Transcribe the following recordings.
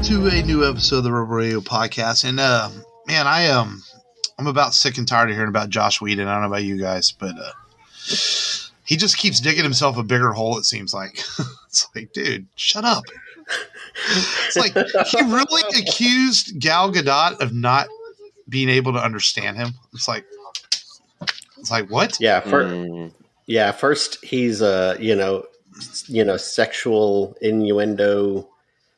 to a new episode of the Rebel Radio podcast. And man, I'm about sick and tired of hearing about Josh Whedon. I don't know about you guys, but he just keeps digging himself a bigger hole, it seems like. It's like, dude, shut up. It's like he really accused Gal Gadot of not being able to understand him. It's like what? Yeah, first he's sexual innuendo,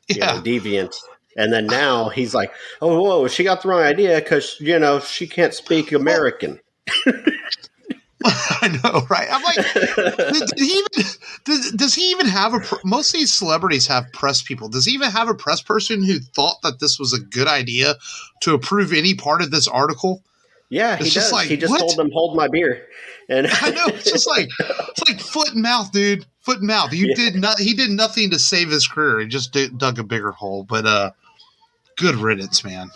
deviant. And then now he's like, oh, whoa, she got the wrong idea because, she can't speak American. I know, right? I'm like, does he even have most of these celebrities have press people. Does he even have a press person who thought that this was a good idea to approve any part of this article? Yeah, he does. Like, he just told them, hold my beer. And I know, it's like foot and mouth, dude. Foot and mouth. He did nothing to save his career. He just dug a bigger hole. But good riddance, man.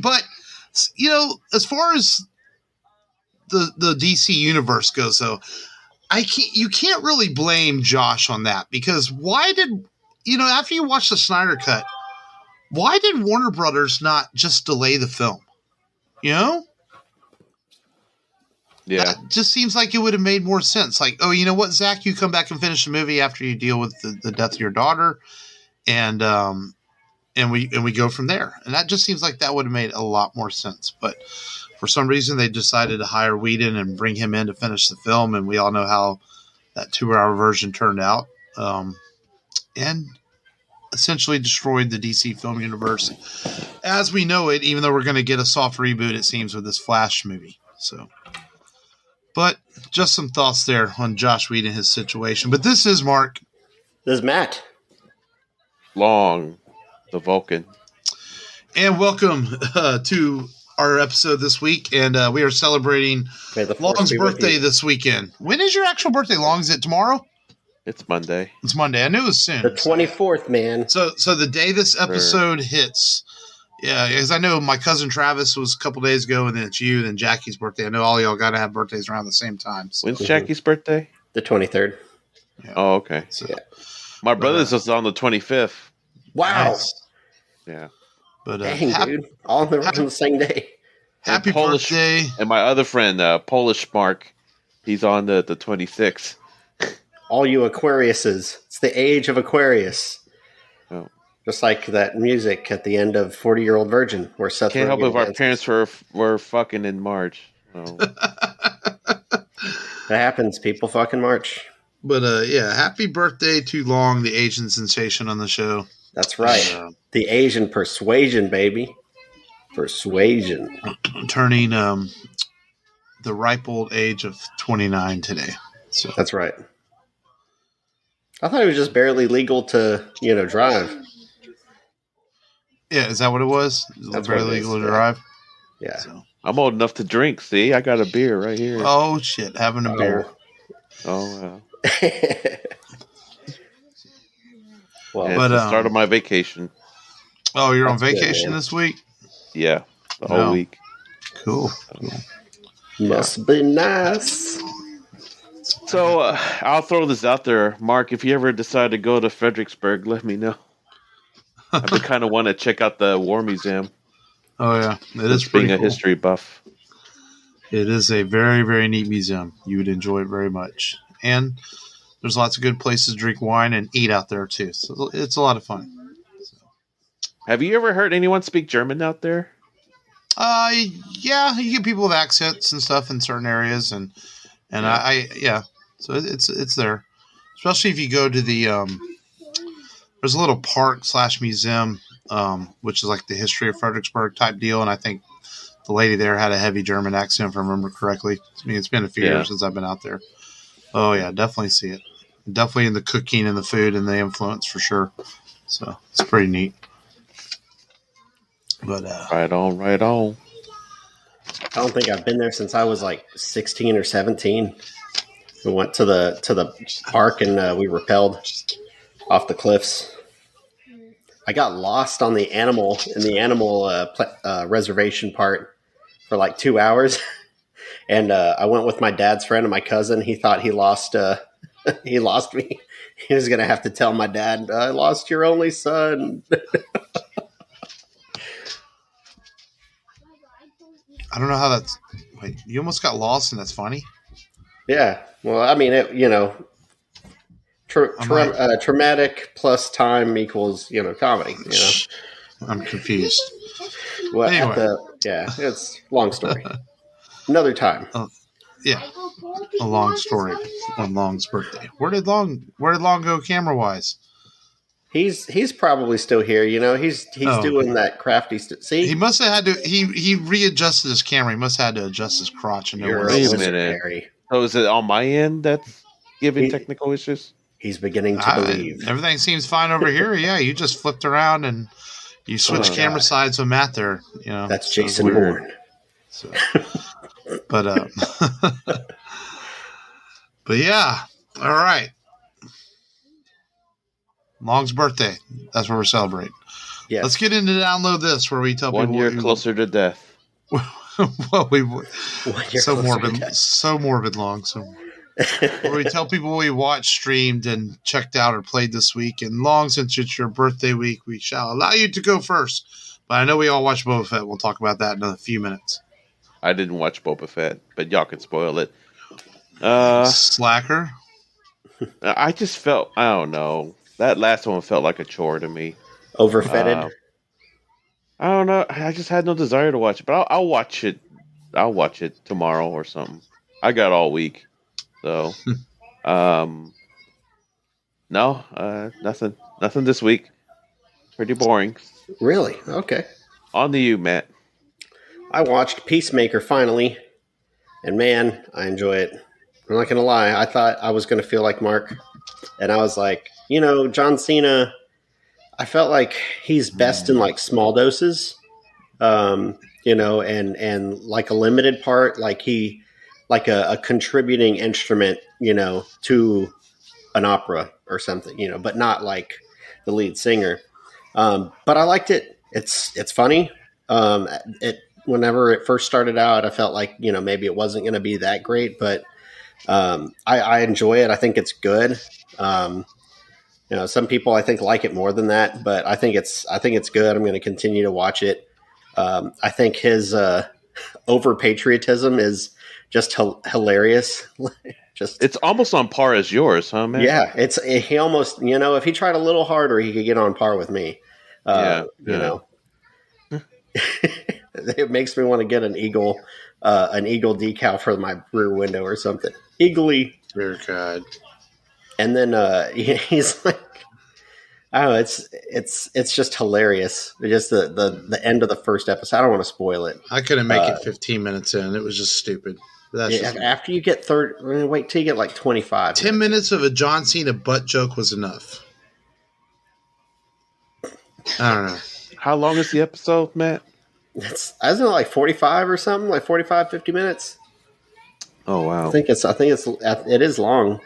But as far as the DC universe goes, though, you can't really blame Josh on that, because why did after you watch the Snyder Cut, why did Warner Brothers not just delay the film? Yeah, that just seems like it would have made more sense. Like, oh, you know what, Zach, you come back and finish the movie after you deal with the death of your daughter, and we go from there. And that just seems like that would have made a lot more sense. But for some reason, they decided to hire Whedon and bring him in to finish the film, and we all know how that 2-hour version turned out, and essentially destroyed the DC film universe as we know it. Even though we're going to get a soft reboot, it seems, with this Flash movie. So. But just some thoughts there on Josh Whedon and his situation. But this is Mark. This is Matt. Long, the Vulcan. And welcome to our episode this week. And we are celebrating Long's birthday this weekend. When is your actual birthday, Long? Is it tomorrow? It's Monday. It's Monday. I knew it was soon. The 24th, man. So the day this episode hits... Yeah, because I know my cousin Travis was a couple days ago, and then it's you, then Jackie's birthday. I know all y'all got to have birthdays around the same time. So. When's Jackie's birthday? The 23rd. Yeah. Oh, okay. So, my brother's was on the 25th. Wow. Nice. Yeah. But dang, dude. All on the same day. Happy birthday. And my other friend, Polish Mark, he's on the 26th. All you Aquariuses. It's the age of Aquarius. Oh. Just like that music at the end of 40-Year-Old Virgin, where Seth can't help if our parents were fucking in March. Oh. That happens. People fucking March. But happy birthday to Long, the Asian sensation on the show. That's right. The Asian persuasion, baby. Persuasion. Turning the ripe old age of 29 today. So that's right. I thought it was just barely legal to, drive. Yeah, is that what it was? That's barely legal to drive? Yeah. So. I'm old enough to drink. See, I got a beer right here. Oh, shit. Having a beer. Oh, wow. Well, it's the start of my vacation. Oh, you're on vacation this week? Yeah, the whole week. Cool. Must be nice. So I'll throw this out there. Mark, if you ever decide to go to Fredericksburg, let me know. I've been kind of want to check out the War Museum. Oh, yeah. It is pretty being cool. A history buff. It is a very, very neat museum. You would enjoy it very much. And there's lots of good places to drink wine and eat out there, too. So it's a lot of fun. Have you ever heard anyone speak German out there? Yeah. You get people with accents and stuff in certain areas. And yeah. So it's there. Especially if you go to the... there's a little park/museum, which is like the history of Fredericksburg type deal. And I think the lady there had a heavy German accent, if I remember correctly. I mean, it's been a few years since I've been out there. Oh, yeah, definitely see it. Definitely in the cooking and the food and the influence for sure. So it's pretty neat. But right on. I don't think I've been there since I was like 16 or 17. We went to the park and we rappelled off the cliffs. I got lost on the animal reservation part for like 2 hours, and I went with my dad's friend and my cousin. He thought he lost he lost me. He was gonna have to tell my dad, "I lost your only son." I don't know how that's. Wait, you almost got lost, and that's funny. Yeah. Well, I mean, traumatic plus time equals comedy. I'm confused. Well, Anyway. it's a long story. Another time. Yeah, a long story on Long's birthday. Where did Long go camera wise? He's probably still here. He's doing that crafty stuff. See, he must have had to. He readjusted his camera. He must have had to adjust his crotch. And Wait a minute. Oh, is it on my end that's giving technical issues? He's beginning to believe. Everything seems fine over here. Yeah, you just flipped around and you switched camera sides with Matt there. That's Jason Bourne. So, but but yeah, all right. Long's birthday. That's what we're celebrating. Yeah. Let's get into Download This, where we tell people 1 year closer to death. Well, so morbid, Long. Where we tell people we watched, streamed, and checked out or played this week. And Long, since it's your birthday week, we shall allow you to go first. But I know we all watched Boba Fett. We'll talk about that in a few minutes. I didn't watch Boba Fett, but y'all can spoil it. Slacker. I just felt, I don't know. That last one felt like a chore to me. Overfetted. I don't know. I just had no desire to watch it, but I'll watch it. I'll watch it tomorrow or something. I got all week, so no, nothing this week. Pretty boring. Really? Okay. On to you, Matt. I watched Peacemaker finally, and man, I enjoy it. I'm not gonna lie. I thought I was gonna feel like Mark, and I was like, John Cena. I felt like he's best in like small doses, and like a limited part, like a contributing instrument, to an opera or something, but not like the lead singer. But I liked it. It's funny. Whenever it first started out, I felt like, maybe it wasn't going to be that great, but I enjoy it. I think it's good. Some people I think like it more than that, but I think it's good. I'm going to continue to watch it. I think his over patriotism is just hilarious. It's almost on par as yours, huh, man? Yeah, he almost if he tried a little harder, he could get on par with me. It makes me want to get an eagle decal for my rear window or something. Eagly. Dear God. And then he's like, I don't know, it's just hilarious. Just the end of the first episode. I don't want to spoil it. I couldn't make it 15 minutes in. It was just stupid. After you get wait till you get like 25. 10 minutes of a John Cena butt joke was enough. I don't know. How long is the episode, Matt? Isn't it like 45 or something? Like 45, 50 minutes? Oh wow. I think it is long.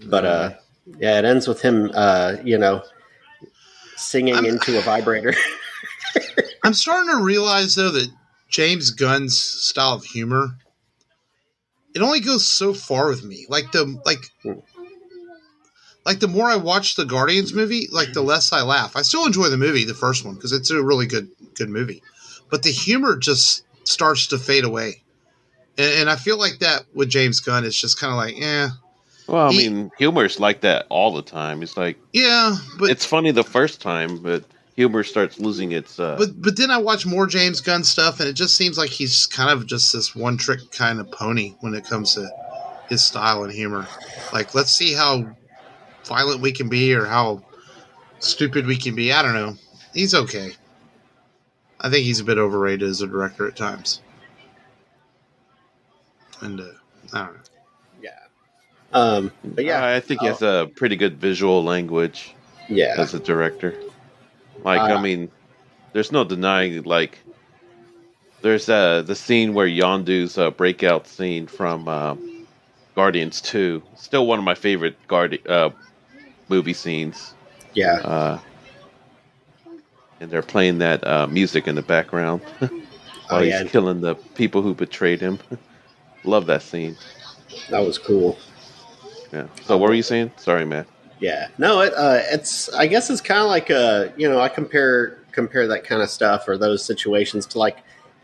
But it ends with him singing into a vibrator. I'm starting to realize though that James Gunn's style of humor, it only goes so far with me. Like the more I watch the Guardians movie, like the less I laugh. I still enjoy the movie, the first one, because it's a really good movie. But the humor just starts to fade away. And I feel like that with James Gunn, it's just kind of like, eh. Well, I mean, humor's like that all the time. It's like, yeah, but it's funny the first time, but humor starts losing its. But then I watch more James Gunn stuff, and it just seems like he's kind of just this one trick kind of pony when it comes to his style and humor. Like, let's see how violent we can be or how stupid we can be. I don't know. He's okay. I think he's a bit overrated as a director at times. And I don't know. But yeah, I think he has a pretty good visual language. Yeah, as a director. Like, I mean, there's no denying. Like, there's the scene where Yondu's breakout scene from Guardians 2. Still one of my favorite movie scenes. Yeah, and they're playing that music in the background while he's killing the people who betrayed him. Love that scene. That was cool. Yeah. So what were you saying? Sorry, man. Yeah. No, it's. I guess it's kind of like I compare that kind of stuff or those situations to like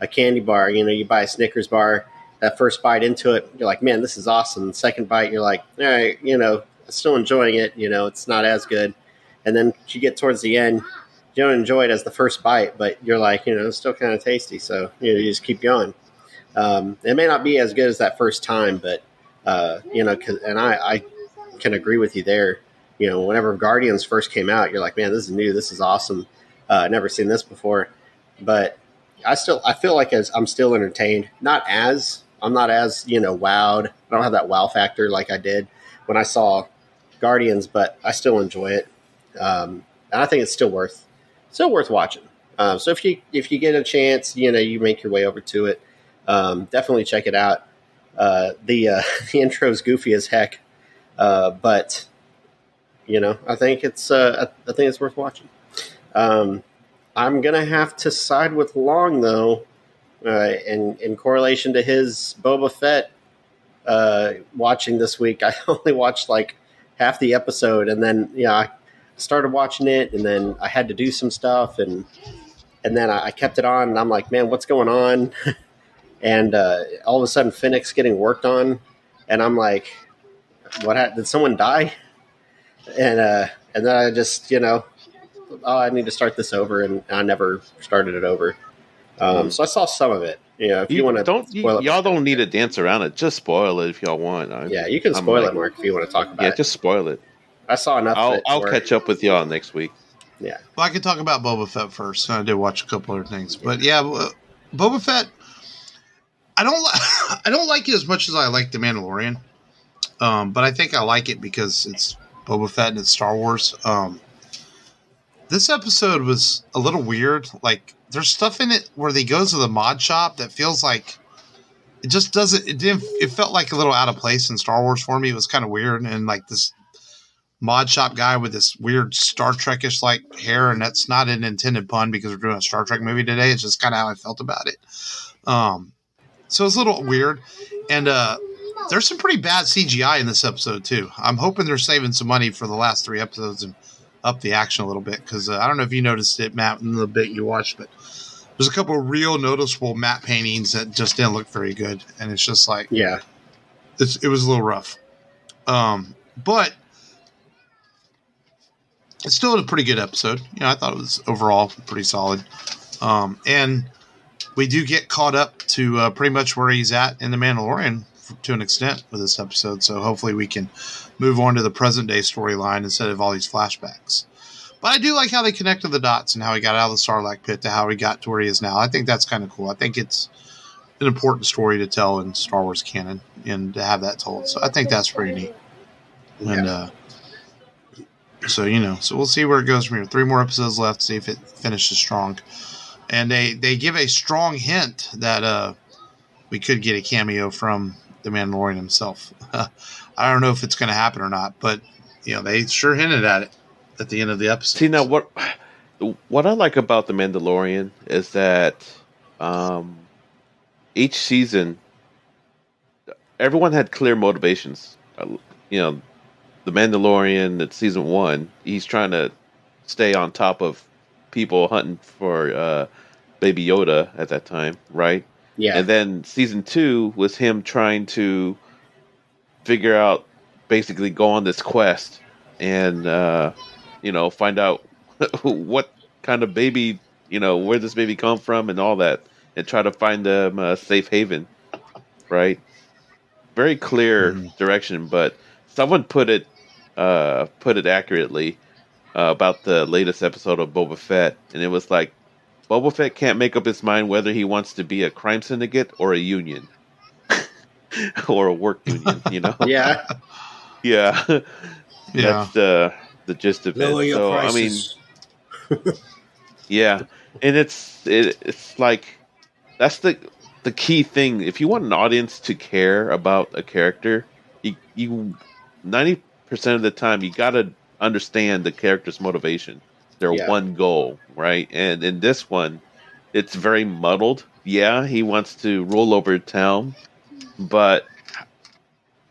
a candy bar. You buy a Snickers bar. That first bite into it, you're like, man, this is awesome. The second bite, you're like, all right, I'm still enjoying it. It's not as good. And then you get towards the end, you don't enjoy it as the first bite, but you're like, it's still kind of tasty. So you just keep going. It may not be as good as that first time, but and I can agree with you there. Whenever Guardians first came out, you're like, man, this is new. This is awesome. Never seen this before. But I feel like I'm still entertained. I'm not as wowed. I don't have that wow factor like I did when I saw Guardians, but I still enjoy it. And I think it's still worth watching. So if you get a chance, you make your way over to it. Definitely check it out. The intro's goofy as heck, but I think it's worth watching. I'm gonna have to side with Long though, in correlation to his Boba Fett watching this week. I only watched like half the episode, and then I started watching it, and then I had to do some stuff, and then I kept it on, and I'm like, man, what's going on? And all of a sudden, Finnick's getting worked on, and I'm like, what happened? Did someone die? And then I just, I need to start this over, and I never started it over. So I saw some of it. If you want to, y'all don't need to dance around it. Just spoil it if y'all want. Yeah, you can spoil it, Mark, if you want to talk about it. Yeah, just spoil it. I saw enough. I'll catch up with y'all next week. Yeah. Well, I can talk about Boba Fett first. I did watch a couple other things, but yeah, Boba Fett. I don't like it as much as I like The Mandalorian, but I think I like it because it's Boba Fett and it's Star Wars. This episode was a little weird. Like, there's stuff in it where they go to the mod shop that feels like it just doesn't. It felt like a little out of place in Star Wars for me. It was kind of weird, and like this mod shop guy with this weird Star Trek-ish like hair, and that's not an intended pun because we're doing a Star Trek movie today. It's just kind of how I felt about it. So it's a little weird, and there's some pretty bad CGI in this episode too. I'm hoping they're saving some money for the last 3 episodes and up the action a little bit, because I don't know if you noticed it, Matt, in the bit you watched, but there's a couple of real noticeable matte paintings that just didn't look very good, and it's just like, yeah, it was a little rough, but it's still a pretty good episode. I thought it was overall pretty solid, and we do get caught up to pretty much where he's at in The Mandalorian to an extent with this episode. So hopefully we can move on to the present day storyline instead of all these flashbacks. But I do like how they connected the dots and how he got out of the Sarlacc pit to how he got to where he is now. I think that's kind of cool. I think it's an important story to tell in Star Wars canon and to have that told. So I think that's pretty neat. And so we'll see where it goes from here. 3 more episodes left, see if it finishes strong. And they give a strong hint that we could get a cameo from the Mandalorian himself. I don't know if it's going to happen or not, but they sure hinted at it at the end of the episode. See, now what I like about the Mandalorian is that each season, everyone had clear motivations. The Mandalorian at season 1, he's trying to stay on top of people hunting for Baby Yoda at that time, right? Yeah. And then season 2 was him trying to figure out, basically go on this quest and find out what kind of baby, where this baby come from and all that, and try to find them a safe haven, right? Very clear direction, but someone put it accurately about the latest episode of Boba Fett, and it was like, Boba Fett can't make up his mind whether he wants to be a crime syndicate or a union. Or a work union, Yeah. Yeah. That's the gist of Lower it. your So prices. yeah. And it's like, that's the key thing. If you want an audience to care about a character, you 90% of the time you gotta understand the character's motivation, their one goal, right? And in this one, it's very muddled. Yeah, he wants to rule over town, but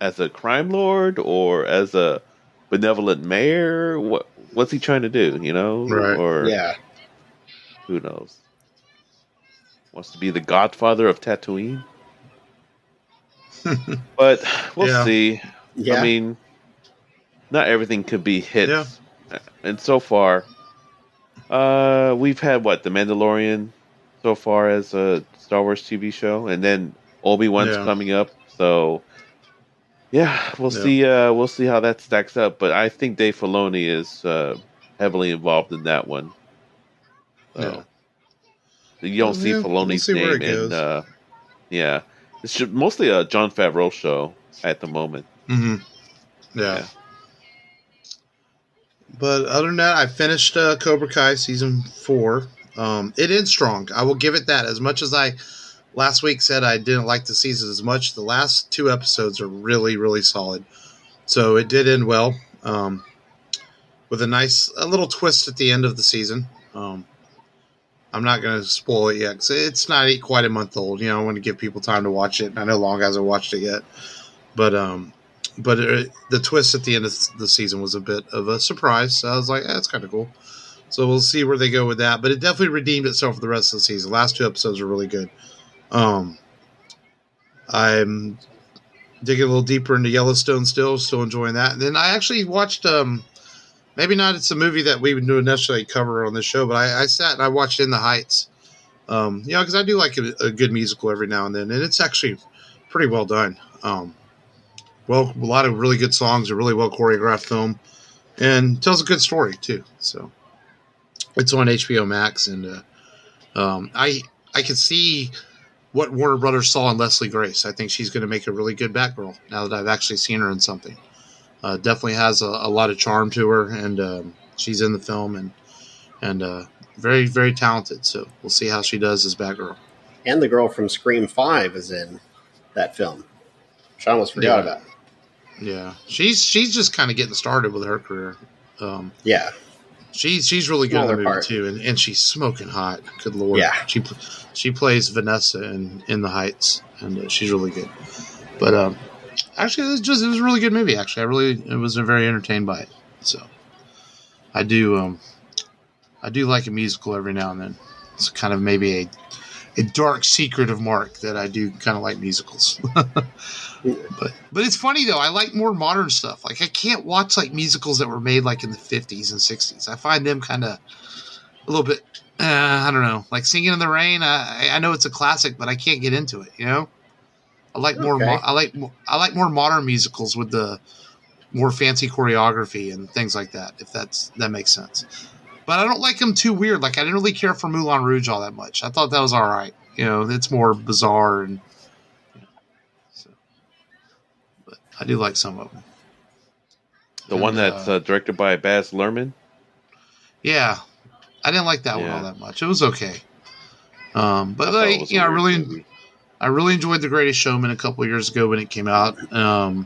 as a crime lord or as a benevolent mayor, what's he trying to do? Right. Or Yeah. who knows? wants to be the godfather of Tatooine. But we'll see. Yeah. I mean, not everything could be hits. Yeah. And so far, we've had The Mandalorian so far as a Star Wars TV show, and then Obi-Wan's coming up. So, we'll see. We'll see how that stacks up. But I think Dave Filoni is heavily involved in that one. So you don't see Filoni's name in. It's mostly a Jon Favreau show at the moment. Mm-hmm. Yeah. But other than that, I finished Cobra Kai season 4. It ends strong. I will give it that. As much as I last week said I didn't like the season as much, the last 2 episodes are really, really solid. So it did end well, with a little twist at the end of the season. I'm not going to spoil it yet because it's not quite a month old. I want to give people time to watch it. I know Long hasn't watched it yet, but the twist at the end of the season was a bit of a surprise. So I was like, that's kind of cool. So we'll see where they go with that. But it definitely redeemed itself for the rest of the season. The last 2 episodes are really good. I'm digging a little deeper into Yellowstone still enjoying that. And then I actually watched, maybe not it's a movie that we would necessarily cover on this show, but I sat and I watched In the Heights. Because I do like a good musical every now and then. And it's actually pretty well done. A lot of really good songs, a really well choreographed film, and tells a good story too. So it's on HBO Max, and I can see what Warner Brothers saw in Leslie Grace. I think she's going to make a really good Batgirl now that I've actually seen her in something. Definitely has a lot of charm to her, and she's in the film and very, very talented. So we'll see how she does as Batgirl. And the girl from Scream 5 is in that film, which I almost forgot about. Yeah, she's just kind of getting started with her career. She's really good in the movie too, and she's smoking hot. Good Lord, yeah. She plays Vanessa in The Heights, and she's really good. But actually, it was a really good movie. Actually, I was very entertained by it. So I do like a musical every now and then. It's kind of maybe a dark secret of Mark that I do kind of like musicals. But it's funny though. I like more modern stuff. Like I can't watch like musicals that were made like in the 50s and 60s. I find them kind of a little bit. I don't know. Like Singing in the Rain. I know it's a classic, but I can't get into it. I like more. I like more modern musicals with the more fancy choreography and things like that. If that makes sense. But I don't like them too weird. Like I didn't really care for Moulin Rouge all that much. I thought that was all right. It's more bizarre and. But I do like some of them. The one that's directed by Baz Luhrmann. Yeah, I didn't like that one all that much. It was okay. But I really enjoyed The Greatest Showman a couple of years ago when it came out. La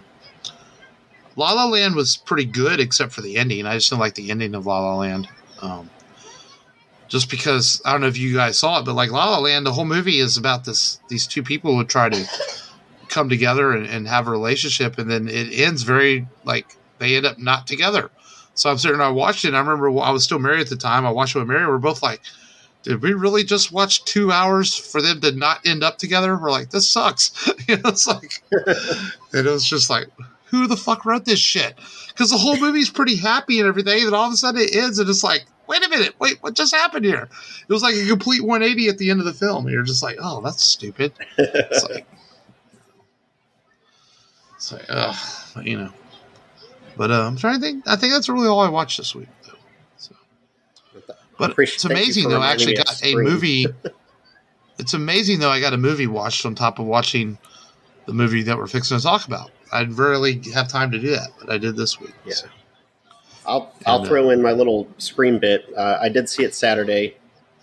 La Land was pretty good except for the ending. I just didn't like the ending of La La Land. Just because I don't know if you guys saw it, but like La La Land, the whole movie is about these 2 people who try to come together and have a relationship, and then it ends very like they end up not together. So I'm sitting there, I watched it, and I remember I was still married at the time. I watched it with Mary. We're both like, did we really just watch 2 hours for them to not end up together? We're like, this sucks. It's like, and it was just like, who the fuck wrote this shit? Because the whole movie's pretty happy and everything, and all of a sudden it ends, and it's like, wait a minute, what just happened here? It was like a complete 180 at the end of the film. And you're just like, oh, that's stupid. It's like, But I'm trying to think. I think that's really all I watched this week, though. So. But it's amazing, though. I actually got a movie. It's amazing, though. I got a movie watched on top of watching the movie that we're fixing to talk about. I'd rarely have time to do that, but I did this week. Yeah. So. I'll throw in my little Scream bit. I did see it Saturday.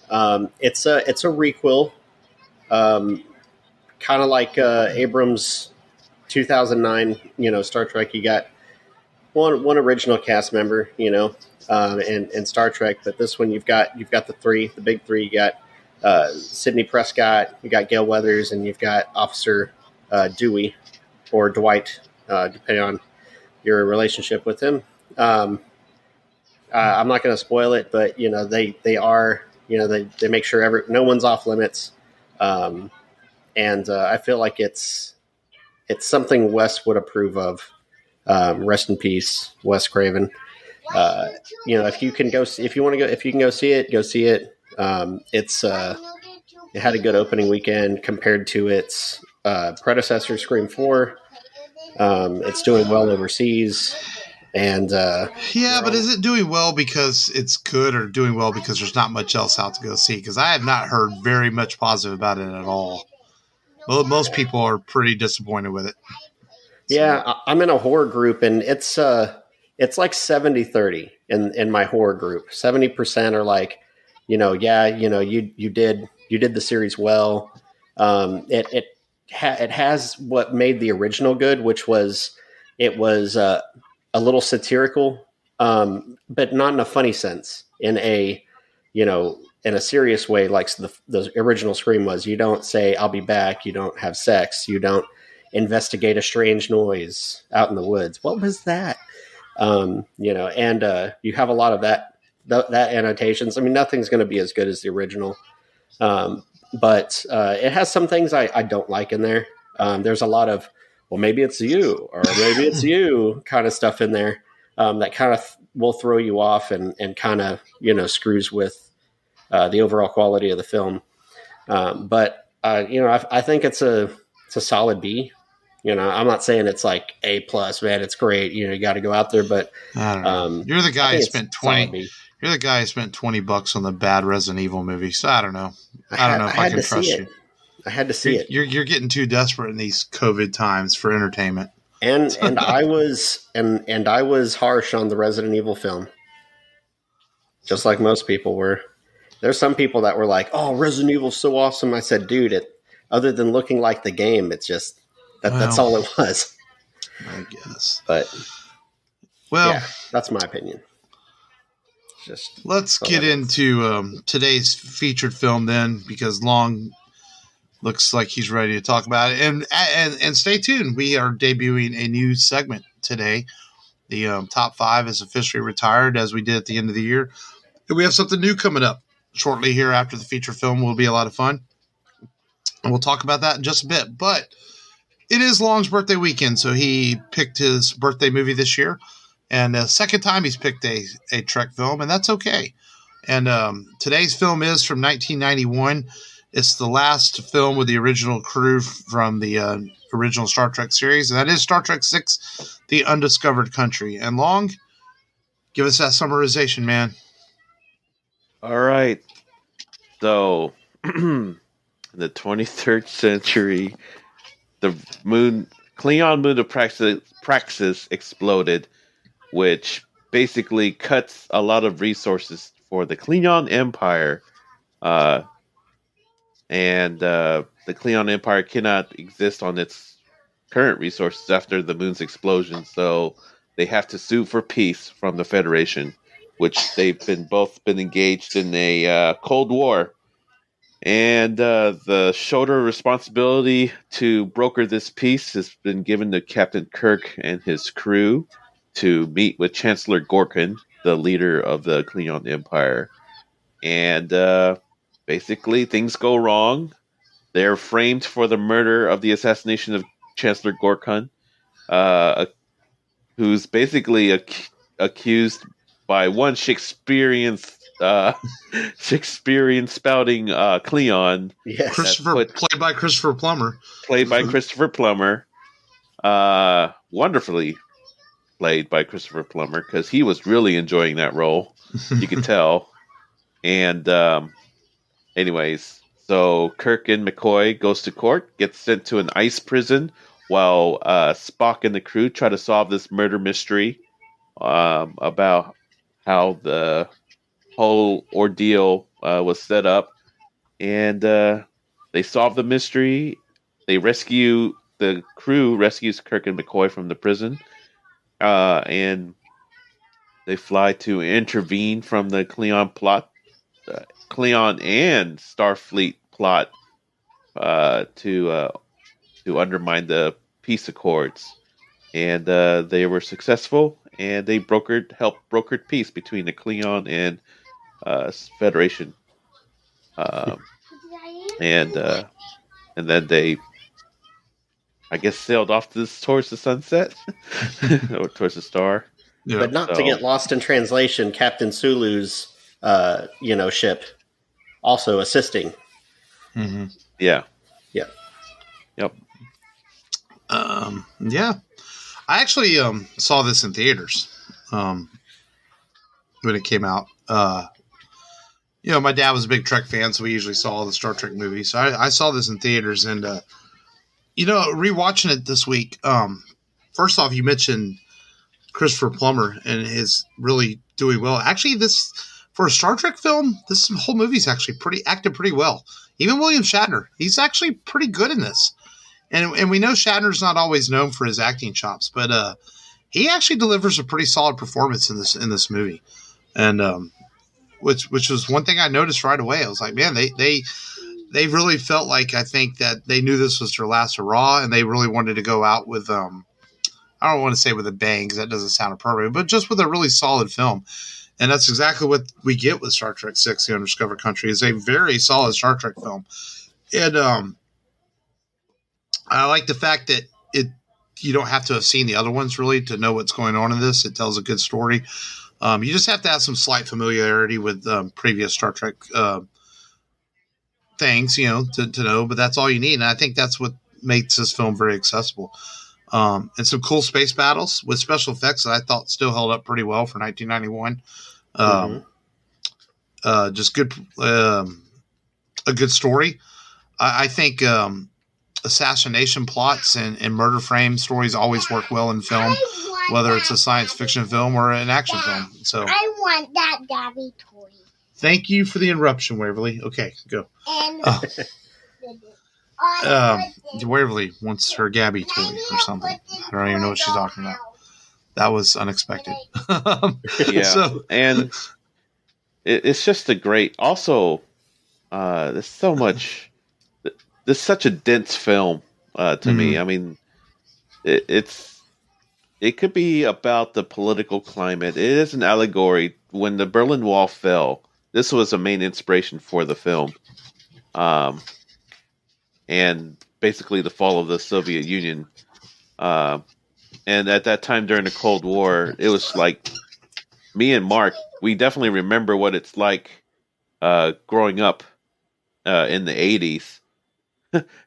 It's a requel, kind of like Abrams' 2009, Star Trek. You got one original cast member, and Star Trek, but this one you've got the big three. You got Sidney Prescott, you got Gail Weathers, and you've got Officer Dewey or Dwight, depending on your relationship with him. I'm not going to spoil it, but they are, they make sure no one's off limits. And I feel like it's something Wes would approve of. Rest in peace, Wes Craven. If you can go see it, go see it. It had a good opening weekend compared to its predecessor, Scream 4. It's doing well overseas. And but is it doing well because it's good or doing well because there's not much else out to go see? Because I have not heard very much positive about it at all. Well, most people are pretty disappointed with it. Yeah, I'm in a horror group, and it's like 70-30 in my horror group. 70% are like, you did the series well. It has what made the original good, which was it was a little satirical, but not in a funny sense. In a serious way, like the original Scream was. You don't say "I'll be back." You don't have sex. You don't investigate a strange noise out in the woods. What was that? And you have a lot of that annotations. I mean, nothing's going to be as good as the original, but it has some things I don't like in there. There's a lot of, well, maybe it's you, or maybe it's you kind of stuff in there that kind of will throw you off and kind of, screws with the overall quality of the film. But I think it's a solid B. I'm not saying it's like A+, man. It's great. You got to go out there, but I don't know. You're the guy who spent $20. You're the guy who spent $20 on the bad Resident Evil movie. So I don't know. I don't know if I can trust you. I had to see it. You're getting too desperate in these COVID times for entertainment. And I was harsh on the Resident Evil film, just like most people were. There's some people that were like, "Oh, Resident Evil's so awesome." I said, "Dude, other than looking like the game, it's just." That's all it was. I guess. But, that's my opinion. Let's get into today's featured film then, because Long looks like he's ready to talk about it. And stay tuned. We are debuting a new segment today. The top 5 is officially retired, as we did at the end of the year. And we have something new coming up shortly here after the feature film. Will be a lot of fun. And we'll talk about that in just a bit. But it is Long's birthday weekend, so he picked his birthday movie this year. And the second time he's picked a Trek film, and that's okay. And today's film is from 1991. It's the last film with the original crew from the original Star Trek series, and that is Star Trek VI, The Undiscovered Country. And Long, give us that summarization, man. All right. So, in the 23rd century, the Klingon moon of Praxis exploded, which basically cuts a lot of resources for the Klingon Empire. And the Klingon Empire cannot exist on its current resources after the moon's explosion, so they have to sue for peace from the Federation, which they've both been engaged in a Cold War. And the shoulder responsibility to broker this peace has been given to Captain Kirk and his crew to meet with Chancellor Gorkin, the leader of the Klingon Empire. And basically, things go wrong. They're framed for the murder of the assassination of Chancellor Gorkin, who's basically accused by one Shakespearean spouting Cleon. Yes. Played by Christopher Plummer. Wonderfully played by Christopher Plummer, because he was really enjoying that role. You could tell. And anyways, so Kirk and McCoy goes to court, gets sent to an ice prison, while Spock and the crew try to solve this murder mystery about how the whole ordeal was set up. And they solve the mystery. The crew rescues Kirk and McCoy from the prison. And they fly to intervene from the Klingon and Starfleet plot to undermine the peace accords. And they were successful, and they helped broker peace between the Klingon and Federation. and then they, I guess, sailed off towards the sunset or towards the star. Yeah. But not to get lost in translation, Captain Sulu's, ship also assisting. Mm-hmm. Yeah. Yeah. Yep. Yeah. I actually saw this in theaters when it came out. My dad was a big Trek fan, so we usually saw all the Star Trek movies. So I saw this in theaters, and rewatching it this week. First off, you mentioned Christopher Plummer and his really doing well. Actually, this for a Star Trek film, this whole movie's actually acted pretty well. Even William Shatner, he's actually pretty good in this. And we know Shatner's not always known for his acting chops, but he actually delivers a pretty solid performance in this movie. And which was one thing I noticed right away. I was like, man, they really felt like, I think that they knew this was their last hurrah, and they really wanted to go out with I don't want to say with a bang, because that doesn't sound appropriate, but just with a really solid film. And that's exactly what we get with Star Trek VI: The Undiscovered Country. Is a very solid Star Trek film. And I like the fact that you don't have to have seen the other ones really to know what's going on in this. It tells a good story. You just have to have some slight familiarity with previous Star Trek things, to know, but that's all you need. And I think that's what makes this film very accessible. And some cool space battles with special effects that I thought still held up pretty well for 1991. Just good, a good story. I think assassination plots and murder frame stories always work well in film, whether it's a science fiction film or an action film. So I want that Gabby toy. Thank you for the interruption, Waverly. Okay, go. Waverly wants her Gabby toy or something. I don't even know what she's talking about. That was unexpected. Yeah, and it's just a great. Also, there's so much. This is such a dense film to me. I mean, it could be about the political climate. It is an allegory. When the Berlin Wall fell, this was a main inspiration for the film, and basically the fall of the Soviet Union. And at that time during the Cold War, it was like me and Mark. We definitely remember what it's like growing up in the 80s.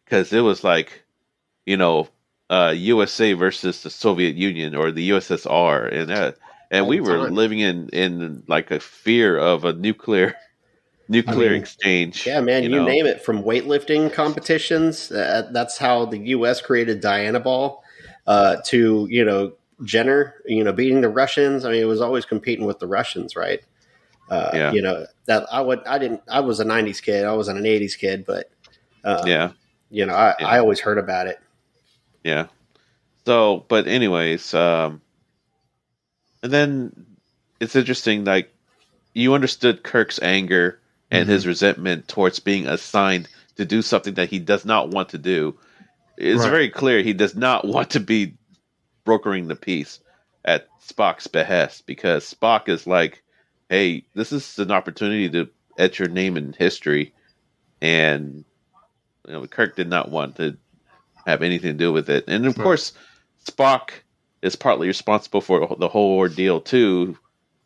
Because it was like, USA versus the Soviet Union or the USSR, and we were living in like a fear of a nuclear exchange. Yeah, man, you name it, from weightlifting competitions. That's how the U.S. created Diana Ball, to Jenner, beating the Russians. I mean, it was always competing with the Russians, right? Yeah. That I was a '90s kid. I wasn't an '80s kid, but. I always heard about it. Yeah. So, but anyways, and then it's interesting, like, you understood Kirk's anger and his resentment towards being assigned to do something that he does not want to do. It's very clear he does not want to be brokering the peace at Spock's behest, because Spock is like, hey, this is an opportunity to etch your name in history, and Kirk did not want to have anything to do with it. And of course, Spock is partly responsible for the whole ordeal too,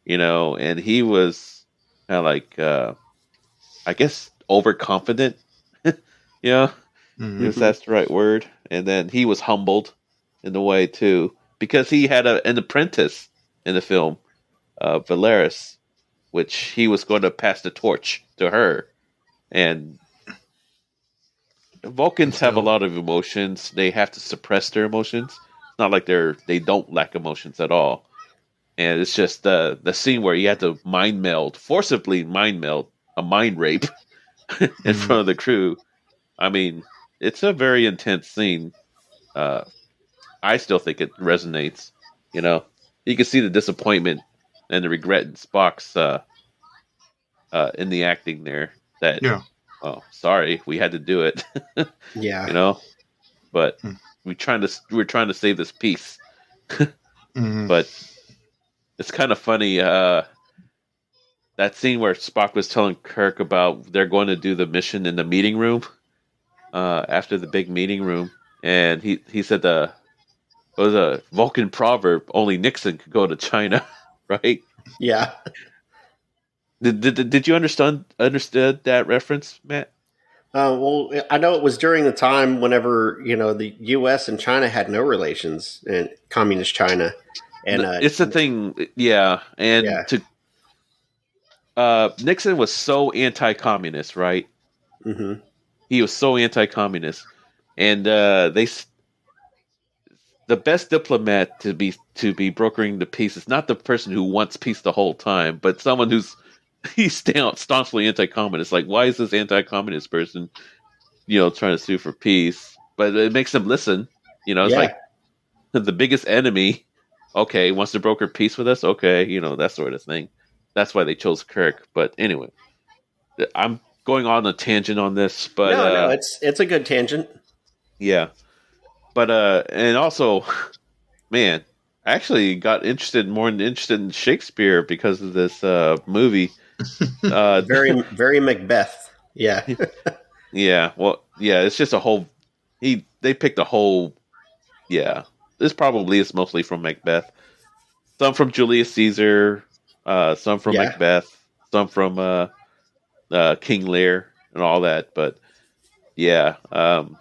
and he was kind of like, I guess, overconfident. If that's the right word. And then he was humbled in a way too, because he had an apprentice in the film, Valeris, which he was going to pass the torch to her. And Vulcans have a lot of emotions. They have to suppress their emotions. It's not like they don't lack emotions at all. And it's just the scene where you had to forcibly mind meld a mind rape in front of the crew. I mean, it's a very intense scene. I still think it resonates. You can see the disappointment and the regret in Spock's in the acting there. Oh, sorry, we had to do it. Yeah. But we're trying to save this peace. But it's kind of funny that that scene where Spock was telling Kirk about they're going to do the mission in the meeting room, after the big meeting room, and he said it was a Vulcan proverb: only Nixon could go to China, right? Yeah. Did you understood that reference, Matt? Well, I know it was during the time whenever the U.S. and China had no relations in communist China, and It's the thing, yeah. And yeah. Nixon was so anti-communist, right? Mm-hmm. He was so anti-communist, and the best diplomat to be brokering the peace is not the person who wants peace the whole time, but someone he's staunchly anti-communist. Like, why is this anti-communist person, trying to sue for peace? But it makes them listen. It's like the biggest enemy. Okay, wants to broker peace with us. Okay, that sort of thing. That's why they chose Kirk. But anyway, I'm going on a tangent on this. But no, it's a good tangent. Yeah, but and also, man, I actually got more interested in Shakespeare because of this movie. Very, very Macbeth. Yeah. Yeah. Well, yeah. It's just a whole. They picked a whole. Yeah. This probably is mostly from Macbeth. Some from Julius Caesar. Some from Macbeth. Some from King Lear and all that. But yeah,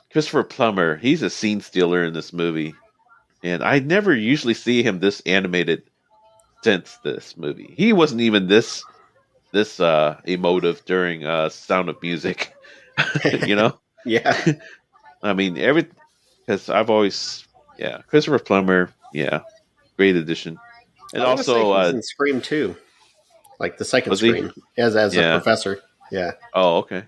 Christopher Plummer. He's a scene stealer in this movie, and I never usually see him this animated since this movie. He wasn't even this emotive during Sound of Music. Yeah. I mean, because I've always, Christopher Plummer, great addition. And also he's in Scream 2, like the second Scream, as a professor. Yeah. Oh, okay.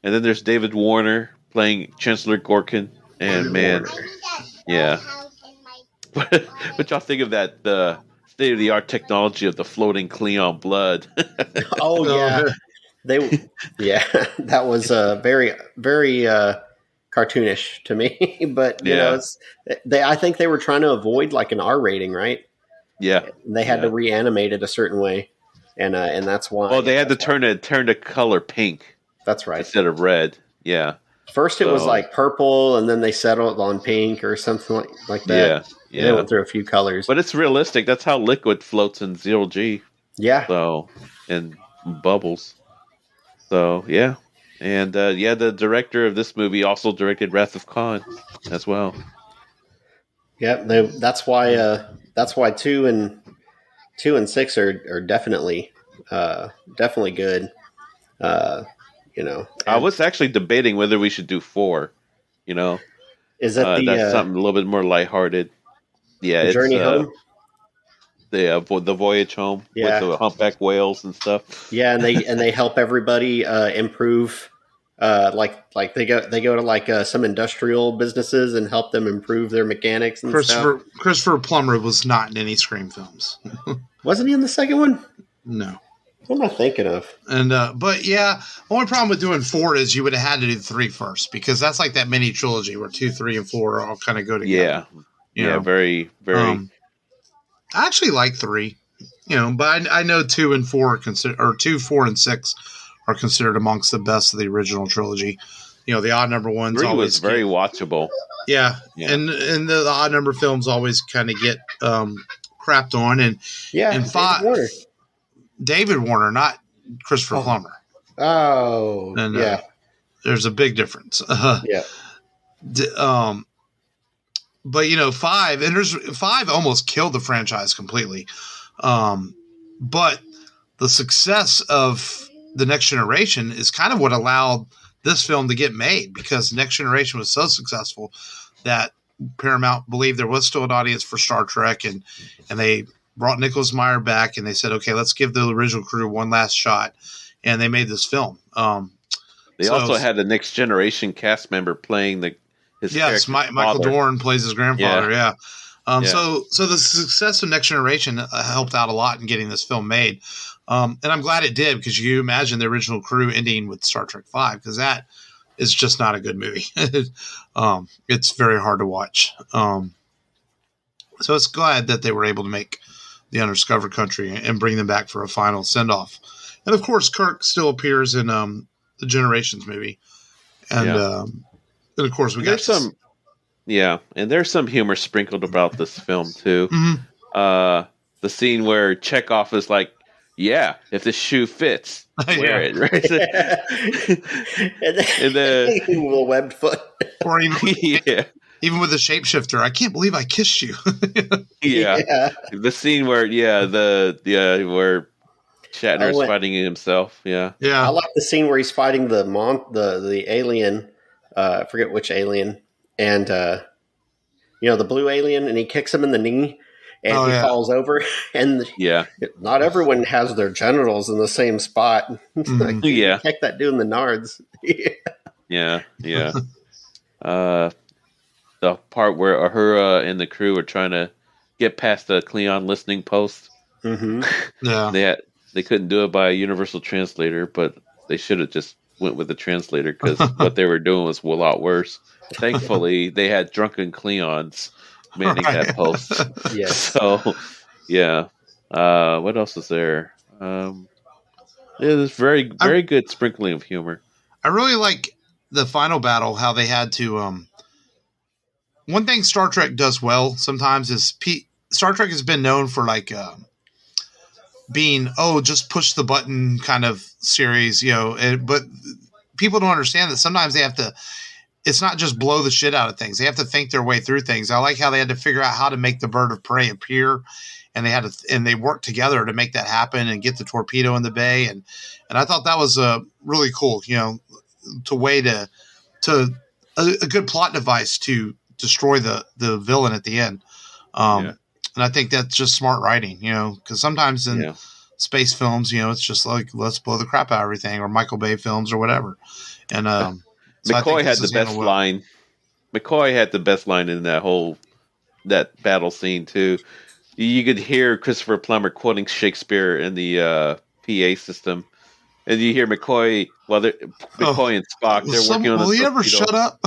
And then there's David Warner playing Chancellor Gorkin, and But y'all think of that the state-of-the-art technology of the floating Klingon blood. Oh yeah, that was very, very cartoonish to me. But I think they were trying to avoid like an R rating, right? Yeah, they had to reanimate it a certain way, and that's why. Well, they had to turn the color pink. That's right, instead of red. Yeah. First, it was like purple, and then they settled on pink or something like that. Yeah. They went through a few colors. But it's realistic. That's how liquid floats in 0G. Yeah. So, and bubbles. So, yeah. And, the director of this movie also directed Wrath of Khan as well. Yeah, that's why 2 and 6 are definitely good. I was actually debating whether we should do 4. Is that that's something a little bit more lighthearted? Yeah, the Journey Home. The voyage home with the humpback whales and stuff. Yeah, and they help everybody improve. Like they go to like some industrial businesses and help them improve their mechanics and stuff. Christopher Plummer was not in any Scream films. Wasn't he in the second one? No. What am I thinking of? And but the only problem with doing 4 is you would have had to do 3 first, because that's like that mini trilogy where 2, 3, and 4 all kind of go together. Yeah, very, very. I actually like 3, but I know 2 and 4 are 2, 4, and 6 are considered amongst the best of the original trilogy. The odd number ones 3 always was very watchable. Yeah. And the odd number films always kind of get crapped on, and 5. David Warner, not Christopher Plummer. Oh, and, there's a big difference. But 5 almost killed the franchise completely. But the success of The Next Generation is kind of what allowed this film to get made, because Next Generation was so successful that Paramount believed there was still an audience for Star Trek, and they brought Nicholas Meyer back, and they said, okay, let's give the original crew one last shot. And they made this film. They also had the Next Generation cast member playing his Michael Dorn plays his grandfather. Yeah. So the success of Next Generation helped out a lot in getting this film made. And I'm glad it did, because you imagine the original crew ending with Star Trek V, because that is just not a good movie. It's very hard to watch. So it's glad that they were able to make the Undiscovered Country and bring them back for a final send-off. And of course, Kirk still appears in the Generations movie, and of course we got some. Yeah, and there's some humor sprinkled about this film too. Mm-hmm. The scene where Chekhov is like, "Yeah, if the shoe fits, wear it." Right? and then the webbed foot, or even with the shapeshifter, I can't believe I kissed you. The scene where where Shatner's fighting himself. Yeah. I like the scene where he's fighting the alien. I forget which alien, and the blue alien, and he kicks him in the knee. And he falls over, and not everyone has their genitals in the same spot. Like, kick that dude in the nards. The part where Uhura and the crew are trying to get past the Klingon listening post. Mm-hmm. Yeah, they couldn't do it by a universal translator, but they should have just went with the translator because what they were doing was a lot worse. Thankfully, they had drunken Klingons manning that post. Yes. So, what else is there? There's very good sprinkling of humor. I really like the final battle, how they had to. One thing Star Trek does well sometimes is Star Trek has been known for being just push the button kind of series, but people don't understand that sometimes they have to. It's not just blow the shit out of things. They have to think their way through things. I like how they had to figure out how to make the bird of prey appear, and they worked together to make that happen and get the torpedo in the bay. And I thought that was really cool, a good plot device to destroy the villain at the end. And I think that's just smart writing, because sometimes in space films, it's just like, let's blow the crap out of everything, or Michael Bay films or whatever. And, McCoy had the best line. McCoy had the best line in that battle scene too. You could hear Christopher Plummer quoting Shakespeare in the PA system, and you hear McCoy. McCoy and Spock, they're working on. Will he ever shut up?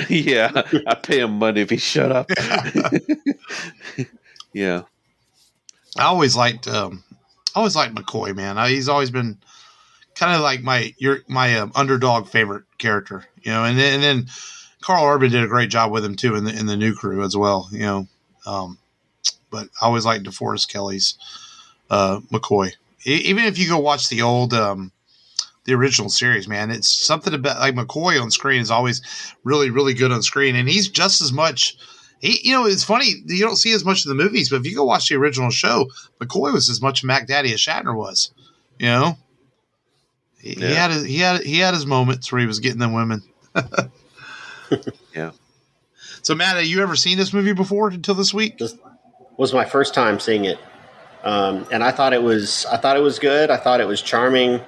Yeah, I pay him money if he shut up. Yeah. I always liked McCoy, man. He's always been kind of like my underdog favorite character, and then Carl Urban did a great job with him too in the new crew as well, but I always liked DeForest Kelly's McCoy. Even if you go watch the old the original series, man, it's something about like McCoy on screen is always really, really good on screen, and he's just as much. It's funny you don't see as much of the movies, but if you go watch the original show, McCoy was as much Mac Daddy as Shatner was. He had his moments where he was getting them women. Yeah. So Matt, have you ever seen this movie before until this week? This was my first time seeing it, and I thought it was good. I thought it was charming.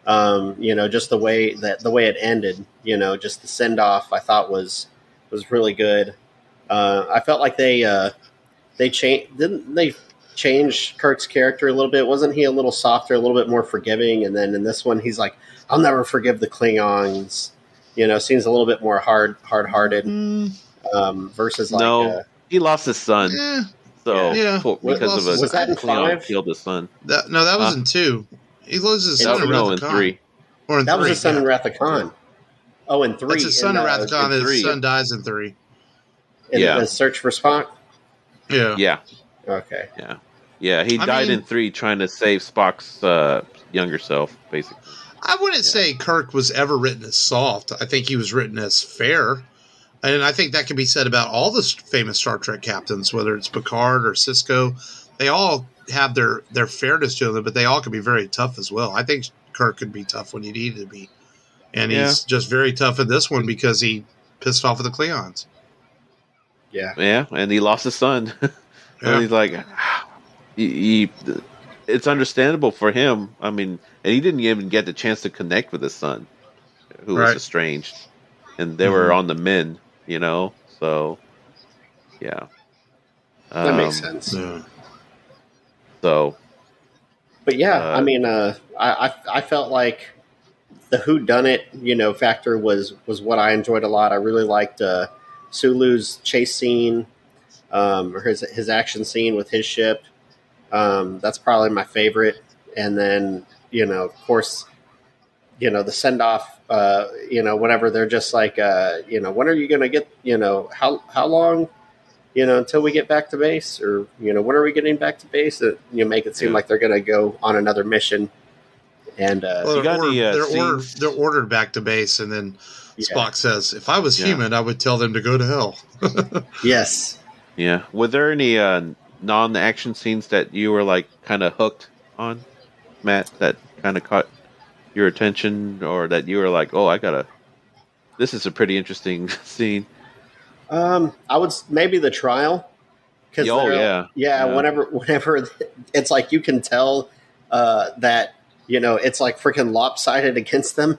Just the way it ended. Just the send off. I thought was really good. I felt like they changed Kirk's character a little bit. Wasn't he a little softer, a little bit more forgiving? And then in this one, he's like, "I'll never forgive the Klingons." Seems a little bit more hard-hearted. Versus he lost his son. Because was that in Klingon 5? Killed his son. That was in 2. He loses his son in Wrath of Khan. 3. Or in that 3, was his son in Wrath of Khan. Oh, in 3. That's his son in Wrath of Khan. His son dies in 3. In the Search for Spock? Yeah. Okay. Yeah, he died in 3 trying to save Spock's younger self, basically. I wouldn't say Kirk was ever written as soft. I think he was written as fair. And I think that can be said about all the famous Star Trek captains, whether it's Picard or Sisko. They all have their fairness to them, but they all can be very tough as well. I think Kirk could be tough when he needed to be. And he's just very tough in this one because he pissed off at the Klingons. Yeah. Yeah, and he lost his son. And he's like, it's understandable for him. I mean, and he didn't even get the chance to connect with his son, who was estranged. And they were on the mend, So, yeah. That makes sense. Yeah. So. But yeah, I felt like the whodunit, factor was what I enjoyed a lot. I really liked Sulu's chase scene, or his action scene with his ship. That's probably my favorite. And then of course, the send off, whenever they're just like, when are you going to get, how long, until we get back to base, or when are we getting back to base? You make it seem like they're going to go on another mission, and they're ordered back to base, and then Spock says, "If I was human, I would tell them to go to hell." Yes. Yeah. Were there any non-action scenes that you were like kind of hooked on, Matt? That kind of caught your attention, or that you were like, "Oh, this is a pretty interesting scene." I would maybe the trial. Whenever it's like you can tell that it's like freaking lopsided against them,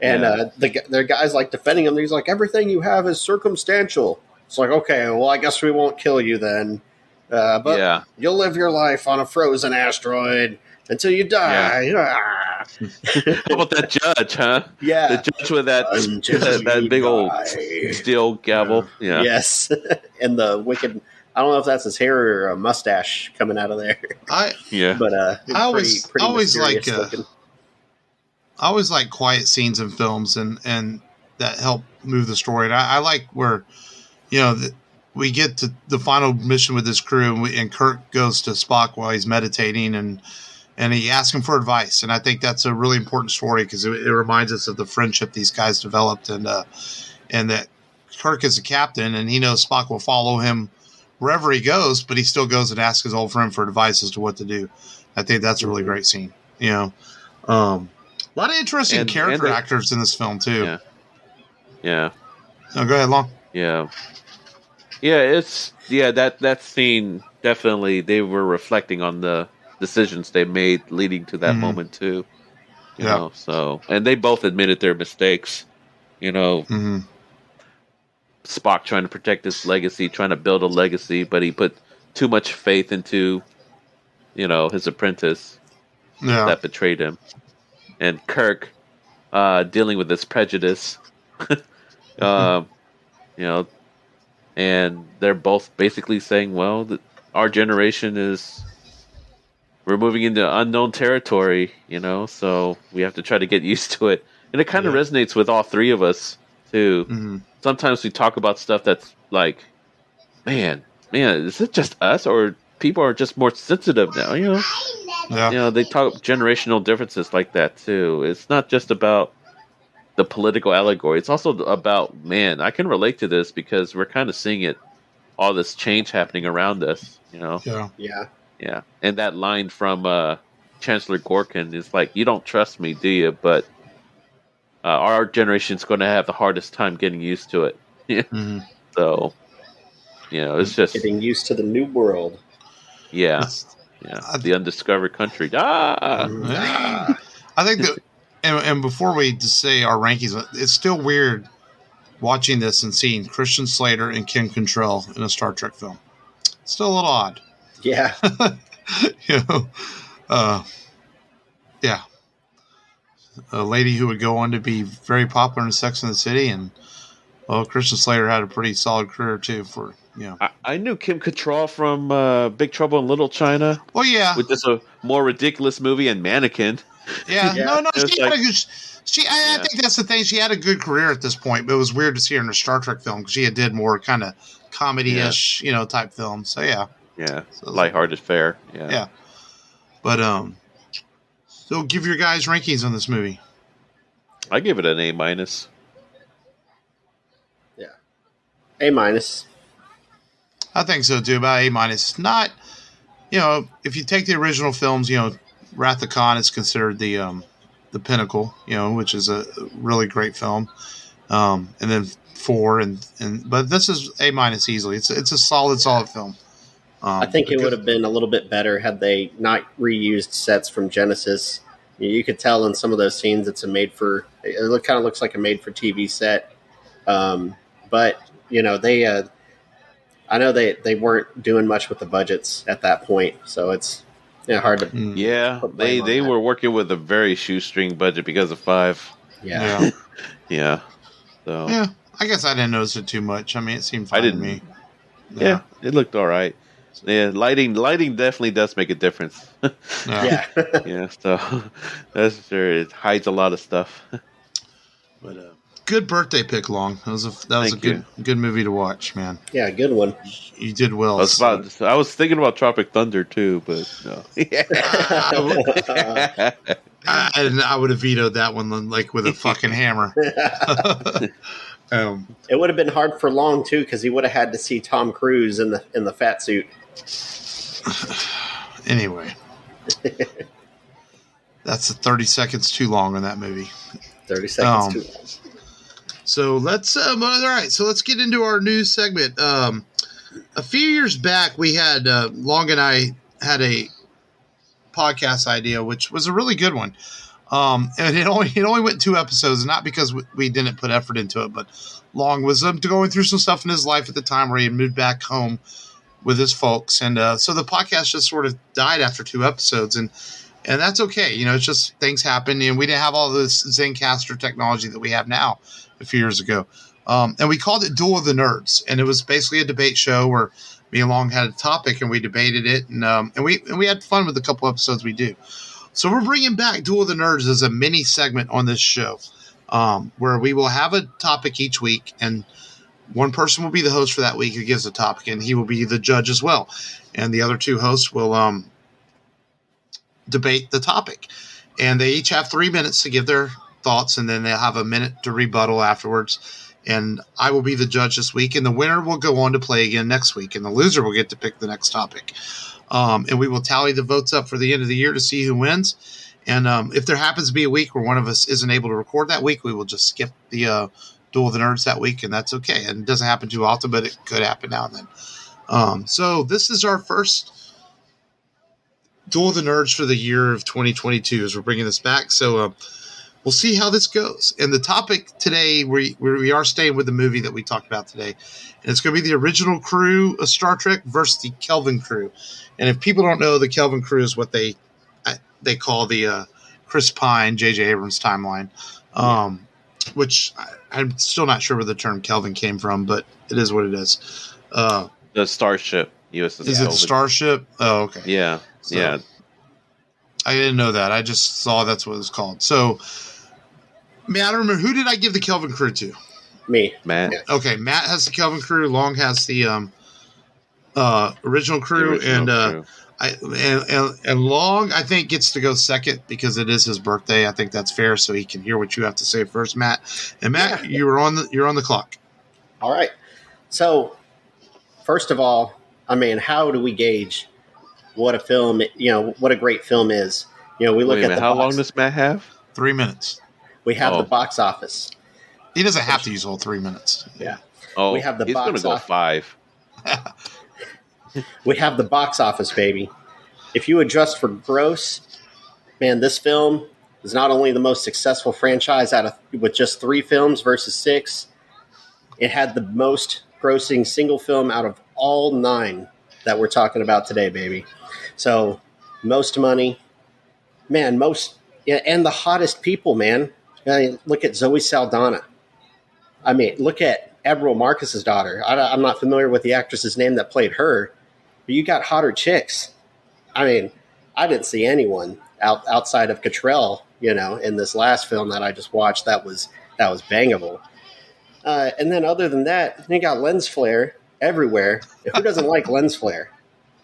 and their guys like defending them. He's like, everything you have is circumstantial. It's like, okay, well, I guess we won't kill you then, but you'll live your life on a frozen asteroid until you die. Yeah. How about that judge, huh? Yeah, the judge with that big old steel gavel. Yeah. Yes, and the wicked. I don't know if that's his hair or a mustache coming out of there. I always like quiet scenes in films, and that help move the story. And I like where, we get to the final mission with this crew, and Kirk goes to Spock while he's meditating, and he asks him for advice. And I think that's a really important story because it reminds us of the friendship these guys developed, and that Kirk is a captain, and he knows Spock will follow him wherever he goes, but he still goes and asks his old friend for advice as to what to do. I think that's a really great scene. A lot of interesting character actors in this film too. Yeah. No, go ahead, Long. Yeah. Yeah, that scene, definitely they were reflecting on the decisions they made leading to that moment too. You know, so, and they both admitted their mistakes. Spock trying to protect his legacy, trying to build a legacy, but he put too much faith into, his apprentice that betrayed him. And Kirk dealing with this prejudice, and they're both basically saying, well, our generation we're moving into unknown territory, so we have to try to get used to it. And it kind of resonates with all three of us too. Mm-hmm. Sometimes we talk about stuff that's like, man, is it just us, or people are just more sensitive now? They talk generational differences like that too. It's not just about the political allegory. It's also about, man, I can relate to this because we're kind of seeing it, all this change happening around us. Yeah. And that line from Chancellor Gorkin is like, "You don't trust me, do you? But our generation's going to have the hardest time getting used to it." So, it's just getting used to the new world. Yeah. The undiscovered country. I think that, and before we just say our rankings, it's still weird watching this and seeing Christian Slater and Kim Cattrall in a Star Trek film. It's still a little odd. Yeah. A lady who would go on to be very popular in Sex and the City, and Christian Slater had a pretty solid career too. I knew Kim Cattrall from Big Trouble in Little China. Oh yeah, with just a more ridiculous movie and Mannequin. Yeah. No, she had a good. I think that's the thing. She had a good career at this point, but it was weird to see her in a Star Trek film because she did more kind of comedy-ish, type films. So yeah. Yeah, so lighthearted fare. Yeah. But so give your guys rankings on this movie. I give it an A-. Yeah, A-. I think so too. About A-. It's not, if you take the original films, Wrath of Khan is considered the pinnacle, which is a really great film. And then 4 but this is A- easily. It's a solid film. I think it would have been a little bit better had they not reused sets from Genesis. You could tell in some of those scenes it kind of looks like a made-for-TV set. But, they I know they weren't doing much with the budgets at that point, so it's hard to... Yeah, they were working with a very shoestring budget because of 5. Yeah. Yeah. So. Yeah, I guess I didn't notice it too much. I mean, it seemed fine to me. Yeah, it looked all right. Yeah, lighting definitely does make a difference. Yeah. Yeah, so that's sure it hides a lot of stuff. But good birthday pick, Long. That was a good movie to watch, man. Yeah, good one. You did well. I was thinking about Tropic Thunder too, but no. And I would have vetoed that one like with a fucking hammer. It would have been hard for Long too, because he would have had to see Tom Cruise in the fat suit. Anyway, that's 30 seconds too long on that movie. 30 seconds too long. So let's all right. So let's get into our news segment. A few years back, we had Long and I had a podcast idea, which was a really good one. And it only went 2 episodes, not because we didn't put effort into it, but Long was going through some stuff in his life at the time where he had moved back home with his folks, and so the podcast just sort of died after 2 episodes, and that's okay. It's just things happen, and we didn't have all this Zencastr technology that we have now a few years ago, and we called it Duel of the Nerds, and it was basically a debate show where me and Long had a topic and we debated it, and we had fun with the couple episodes we do. So we're bringing back Duel of the Nerds as a mini segment on this show, where we will have a topic each week, and one person will be the host for that week who gives the topic, and he will be the judge as well. And the other 2 hosts will debate the topic. And they each have 3 minutes to give their thoughts, and then they'll have a minute to rebuttal afterwards. And I will be the judge this week, and the winner will go on to play again next week, and the loser will get to pick the next topic. And we will tally the votes up for the end of the year to see who wins. And if there happens to be a week where one of us isn't able to record that week, we will just skip the Duel of the Nerds that week, and that's okay. And it doesn't happen too often, but it could happen now and then. So this is our first Duel of the Nerds for the year of 2022 as we're bringing this back. So we'll see how this goes. And the topic today, we are staying with the movie that we talked about today. And it's going to be the original crew of Star Trek versus the Kelvin crew. And if people don't know, the Kelvin crew is what they call the Chris Pine, J.J. Abrams timeline, which I'm still not sure where the term Kelvin came from, but it is what it is. The Starship. USS is it Starship? Oh, okay. Yeah. So, yeah. I didn't know that. I just saw that's what it's called. So, man, I don't remember. Who did I give the Kelvin crew to? Me. Matt. Yeah. Okay, Matt has the Kelvin crew. Long has the original crew. Crew. And Long, I think, gets to go second because it is his birthday. I think that's fair, so he can hear what you have to say first, Matt. And Matt, you're on the clock. All right. So, first of all, I mean, how do we gauge what a film, what a great film is? We look at how long does Matt have? 3 minutes. We have the box office. He doesn't have to use the whole 3 minutes. Yeah. Oh, we have the he's going to go 5. We have the box office, baby. If you adjust for gross, man, this film is not only the most successful franchise with just 3 films versus 6, it had the most grossing single film out of all 9 that we're talking about today, baby. So, most money, man, and the hottest people, man. I mean, look at Zoe Saldana. I mean, look at Admiral Marcus's daughter. I'm not familiar with the actress's name that played her, but you got hotter chicks. I mean, I didn't see anyone outside of Cottrell, in this last film that I just watched that was bangable. And then other than that, you got lens flare everywhere. Who doesn't like lens flare?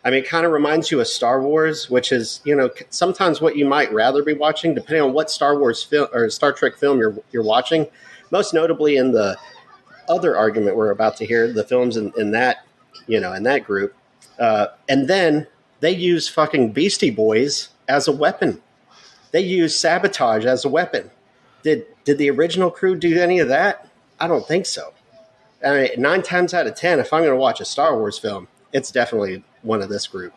I mean, it kind of reminds you of Star Wars, which is, sometimes what you might rather be watching, depending on what Star Wars film or Star Trek film you're watching. Most notably in the other argument we're about to hear, the films in that, in that group. And then they use fucking Beastie Boys as a weapon. They use sabotage as a weapon. Did the original crew do any of that? I don't think so. I mean, 9 times out of 10, if I'm going to watch a Star Wars film, it's definitely one of this group.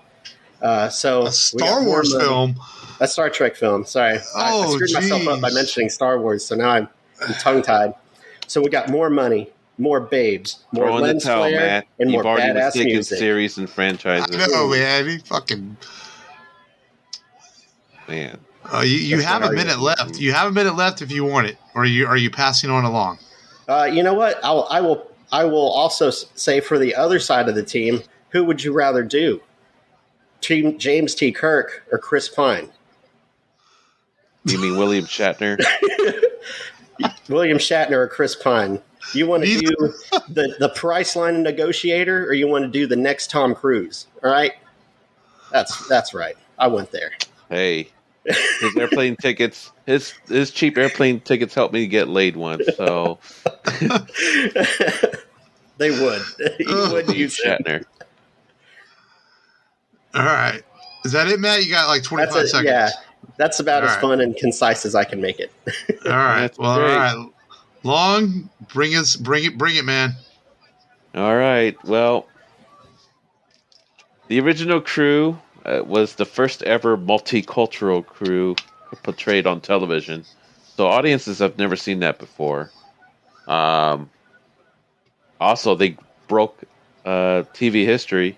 So a Star Wars film, a Star Trek film. Sorry, I screwed myself up by mentioning Star Wars, so now I'm tongue-tied. So we got more money, more babes, more lens flare, Matt. And more badass music. Series and franchises. I know, man. He fucking man. You have a minute left. You have a minute left if you want it, or are you passing on along? You know what? I will also say for the other side of the team, who would you rather do? James T. Kirk or Chris Pine? You mean William Shatner? William Shatner or Chris Pine? You want to do the Priceline negotiator, or you want to do the next Tom Cruise? All right, that's right. I went there. Hey, his airplane tickets, his cheap airplane tickets helped me get laid once. So they would. You would use Shatner. All right, is that it, Matt? You got like 25 seconds. Yeah, that's about as fun and concise as I can make it. All right. That's Well, great. all right. Long, bring it, man. All right. Well, the original crew was the first ever multicultural crew portrayed on television. So audiences have never seen that before. Also, they broke TV history,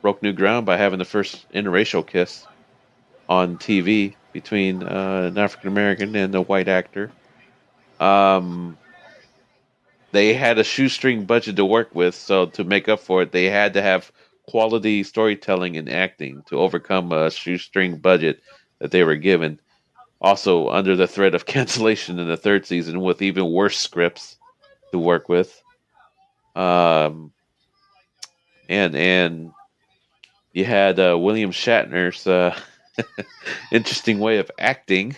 broke new ground by having the first interracial kiss on TV between an African American and a white actor. They had a shoestring budget to work with, so to make up for it, they had to have quality storytelling and acting to overcome a shoestring budget that they were given. Also, under the threat of cancellation in the third season, with even worse scripts to work with. And you had William Shatner's interesting way of acting.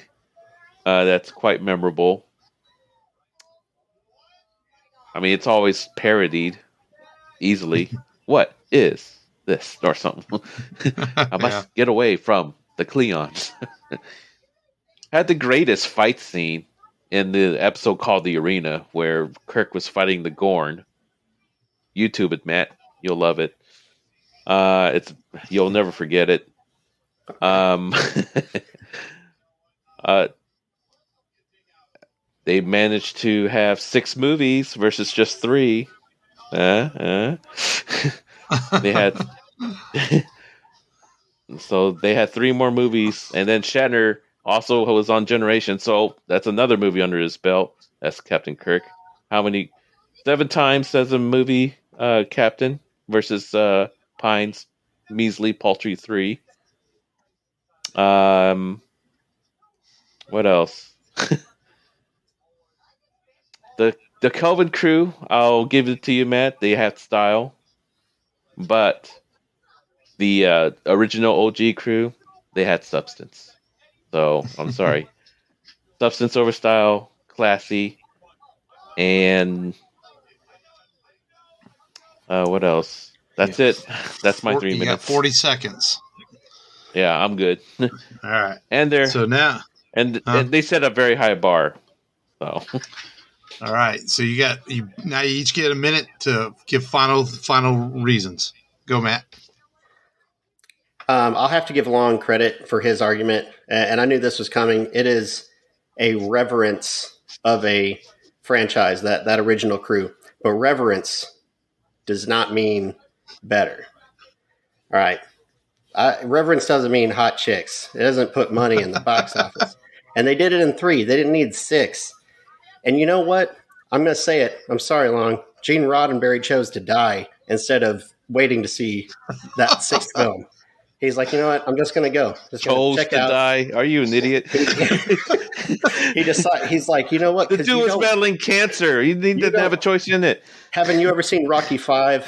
That's quite memorable. I mean, it's always parodied easily. What is this? Or something. I must get away from the Klingons. Had the greatest fight scene in the episode called The Arena, where Kirk was fighting the Gorn. YouTube it, Matt. You'll love it. You'll never forget it. They managed to have 6 movies versus just 3. They had so they had 3 more movies, and then Shatner also was on Generation, so that's another movie under his belt. That's Captain Kirk. How many? 7 times as a movie captain versus Pine's measly paltry 3. What else? The Kelvin crew, I'll give it to you, Matt. They had style, but the original OG crew, they had substance. So I'm sorry, substance over style, classy, and what else? That's it. That's my 3 minutes. You got 40 seconds. Yeah, I'm good. All right. And they're so now, and they set a very high bar. So. All right, so now you each get a minute to give final reasons. Go, Matt. I'll have to give Long credit for his argument, and I knew this was coming. It is a reverence of a franchise, that original crew, but reverence does not mean better. All right, reverence doesn't mean hot chicks. It doesn't put money in the box office, and they did it in 3. They didn't need 6. And you know what? I'm going to say it. I'm sorry, Long. Gene Roddenberry chose to die instead of waiting to see that 6th film. He's like, you know what? I'm just going to go. Chose to die? Are you an idiot? He decided. He's like, you know what? The dude was battling cancer. He didn't have a choice in it. Haven't you ever seen Rocky V?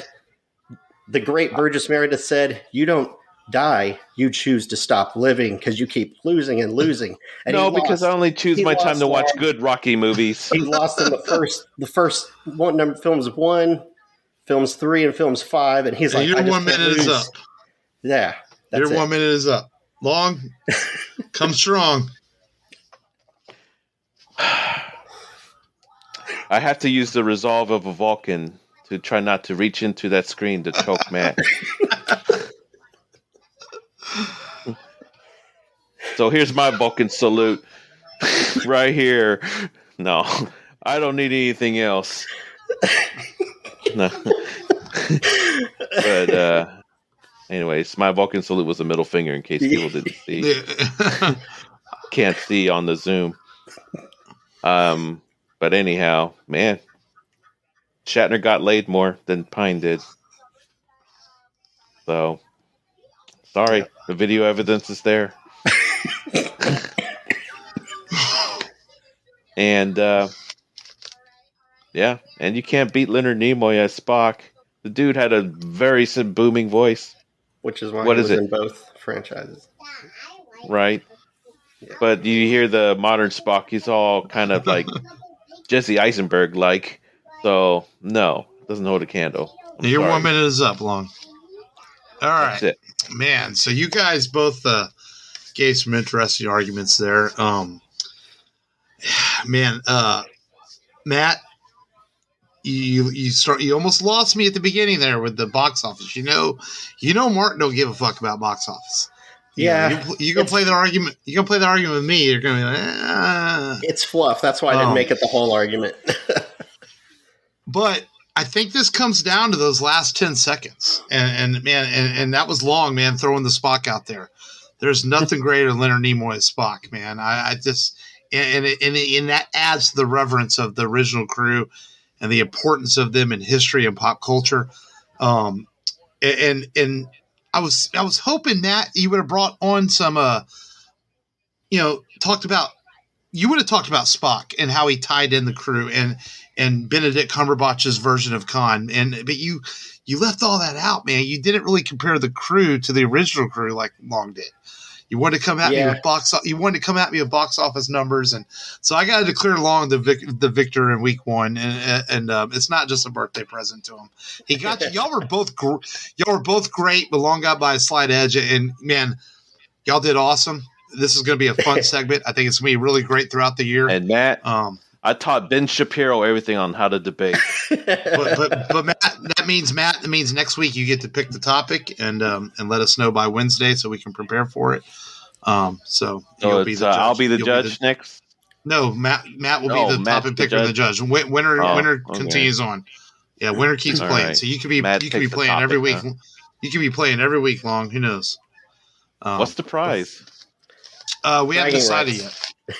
The great Burgess Meredith said, "You don't die, you choose to stop living because you keep losing and losing." And because I only choose my time to watch good Rocky movies. He lost in the first one films 1, films 3, and films 5, and he's like, "Your 1 minute is up." Yeah, your 1 minute is up. Long, come strong. I have to use the resolve of a Vulcan to try not to reach into that screen to choke Matt. So here's my Vulcan salute right here. No, I don't need anything else. No. But anyways, my Vulcan salute was a middle finger in case people didn't see. Can't see on the Zoom. But anyhow, man, Shatner got laid more than Pine did. So, sorry, Yeah. the video evidence is there. And, yeah, and you can't beat Leonard Nimoy as Spock. The dude had a very booming voice. Which is why What he is was it? in both franchises. Right? Yeah. But you hear the modern Spock, he's all kind of like Jesse Eisenberg-like. So, no, doesn't hold a candle. Your sorry. 1 minute is up, Long. All right. That's it. Man, so you guys both gave some interesting arguments there. Matt, you almost lost me at the beginning there with the box office. You know, Martin don't give a fuck about box office. You can play the argument. You can play the argument with me. You're gonna be like, It's fluff. That's why I didn't make it the whole argument. But I think this comes down to those last 10 seconds, and that was long, man. Throwing the Spock out there. There's nothing greater than Leonard Nimoy as Spock, man. I just and that adds to the reverence of the original crew and the importance of them in history and pop culture. And I was hoping that you would have brought on some, you would have talked about Spock and how he tied in the crew and Benedict Cumberbatch's version of Khan. But you left all that out, man. You didn't really compare the crew to the original crew like Long did. You wanted to come at me with box office numbers, and so I got to declare Long the victor in week one, and it's not just a birthday present to him. He got you. Y'all were both great, but Long got by a slight edge, and man, y'all did awesome. This is going to be a fun segment. I think it's going to be really great throughout the year. And Matt, I taught Ben Shapiro everything on how to debate. but Matt, that means next week you get to pick the topic and let us know by Wednesday so we can prepare for it. So you'll be the judge. I'll be the judge next. No, Matt will be the topic picker and the judge. Winner continues on. Yeah, winner keeps playing. Right. So you could be playing every week. Huh? You could be playing every week Long. Who knows? What's the prize? We haven't decided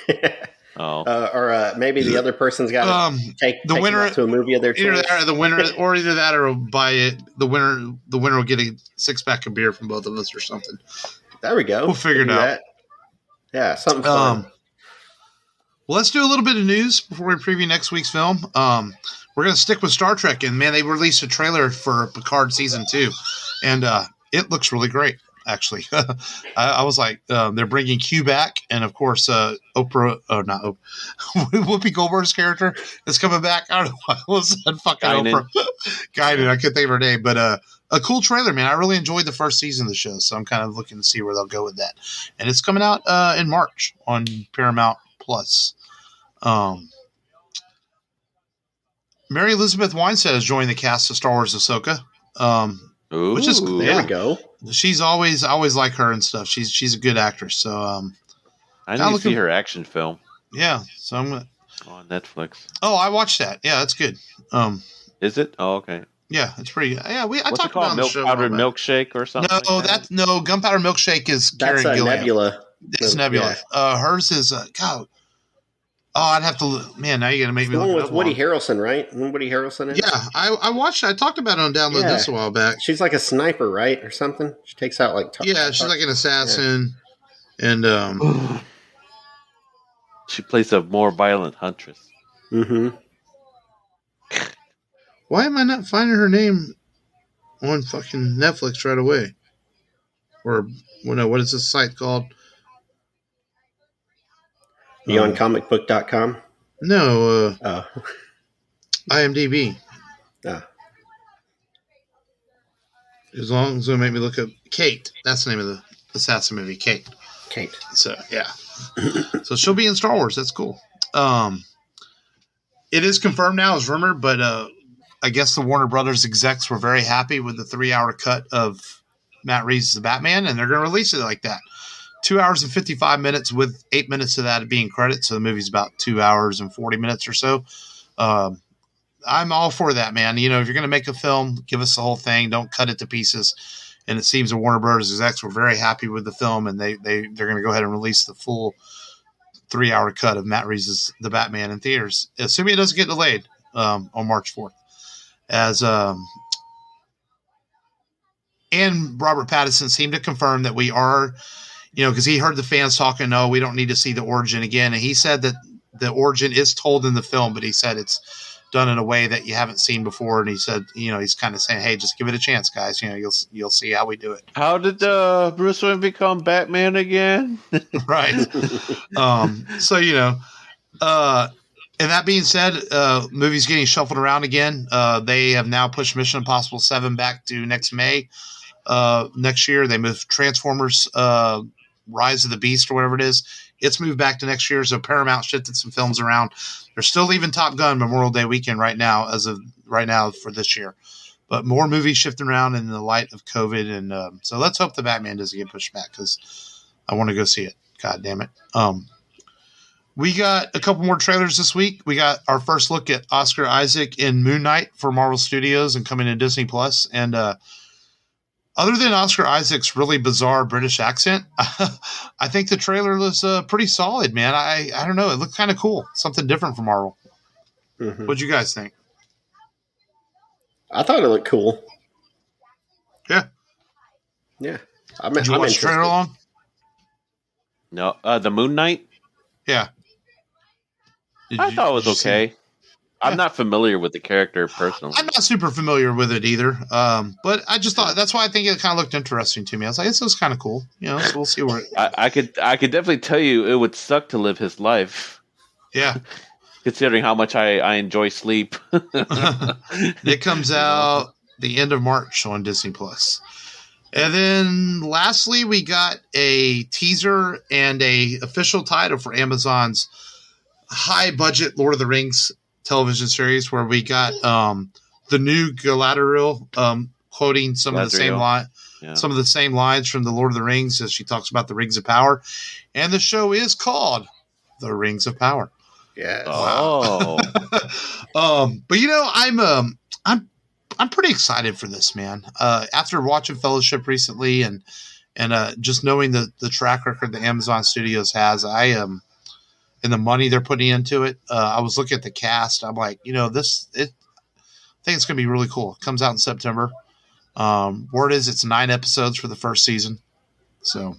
yet. Or maybe the other person's got to take the winner to a movie of their choice. Either that, or buy it. The winner will get a 6-pack of beer from both of us or something. There we go. We'll figure it out. That. Yeah, something fun. Well, let's do a little bit of news before we preview next week's film. We're going to stick with Star Trek, and man, they released a trailer for Picard season 2, and it looks really great. Actually, I was like, they're bringing Q back, and of course, Whoopi Goldberg's character is coming back. I don't know why I was that fucking Oprah. Guided, I couldn't think of her name, but a cool trailer, man. I really enjoyed the first season of the show, so I'm kind of looking to see where they'll go with that. And it's coming out in March on Paramount Plus. Mary Elizabeth Winstead has joined the cast of Star Wars Ahsoka. Which is cool. There we go. She's always like her and stuff. She's a good actress. So I need to see her action film. Yeah, so I'm gonna on Netflix. Oh, I watched that. Yeah, that's good. Is it? Oh, okay. Yeah, it's pretty good. Yeah, I What's talked about Milk Powdered Milkshake or something. No, like that Gunpowder Milkshake is that's Karen Gillan. Nebula. It's Nebula. Yeah. Hers is God. Oh, I'd have to. Man, now you're gonna make me look. With Woody Harrelson, right? Woody Harrelson. In yeah, I watched. I talked about it on Download This a while back. She's like a sniper, right, or something. She takes out like. She's like an assassin, and she plays a more violent huntress. Mm-hmm. Why am I not finding her name on fucking Netflix right away? Or what is this site called? BeyondComicBook.com? No. IMDb. As long as it'll make me look up Kate. That's the name of the assassin movie, Kate. So, yeah. So she'll be in Star Wars. That's cool. It is confirmed now as rumored, but I guess the Warner Brothers execs were very happy with the 3-hour cut of Matt Reeves' The Batman, and they're going to release it like that. 2 hours and 55 minutes with 8 minutes of that being credits. So the movie's about 2 hours and 40 minutes or so. I'm all for that, man. You know, if you're going to make a film, give us the whole thing. Don't cut it to pieces. And it seems the Warner Brothers execs were very happy with the film, and they're going to go ahead and release the full 3-hour cut of Matt Reeves' The Batman in theaters, assuming it doesn't get delayed on March 4th. and Robert Pattinson seem to confirm that we are, because he heard the fans talking, no, we don't need to see the origin again. And he said that the origin is told in the film, but he said it's done in a way that you haven't seen before. And he said, he's kind of saying, hey, just give it a chance, guys. You'll see how we do it. How did Bruce Wayne become Batman again? Right. And that being said, movies getting shuffled around again. They have now pushed Mission Impossible 7 back to next May. Next year, they moved Transformers Rise of the Beast or whatever it is. It's moved back to next year. So Paramount shifted some films around. They're still leaving Top Gun Memorial Day weekend right now, as of right now for this year. But more movies shifting around in the light of COVID. And so let's hope the Batman doesn't get pushed back, because I want to go see it. God damn it. We got a couple more trailers this week. We got our first look at Oscar Isaac in Moon Knight for Marvel Studios and coming to Disney Plus. And other than Oscar Isaac's really bizarre British accent, I think the trailer was pretty solid, man. I don't know. It looked kind of cool. Something different from Marvel. Mm-hmm. What'd you guys think? I thought it looked cool. Yeah. Yeah. Did you watch the trailer along? No. The Moon Knight? Yeah. I thought it was okay. I'm not familiar with the character personally. I'm not super familiar with it either. But I just thought, that's why I think it kind of looked interesting to me. I was like, this is kind of cool. So we'll see where I could definitely tell you it would suck to live his life. Yeah. Considering how much I enjoy sleep. It comes out the end of March on Disney Plus. And then lastly, we got a teaser and a official title for Amazon's high budget Lord of the Rings television series, where we got the new Galadriel quoting some of the same lines from the Lord of the Rings as she talks about the Rings of Power. And the show is called The Rings of Power. Yeah. Oh. But I'm pretty excited for this, man. After watching Fellowship recently and just knowing the track record that Amazon Studios has, I am, and the money they're putting into it. I was looking at the cast. I'm like, I think it's going to be really cool. It comes out in September. Word is it's 9 episodes for the first season. So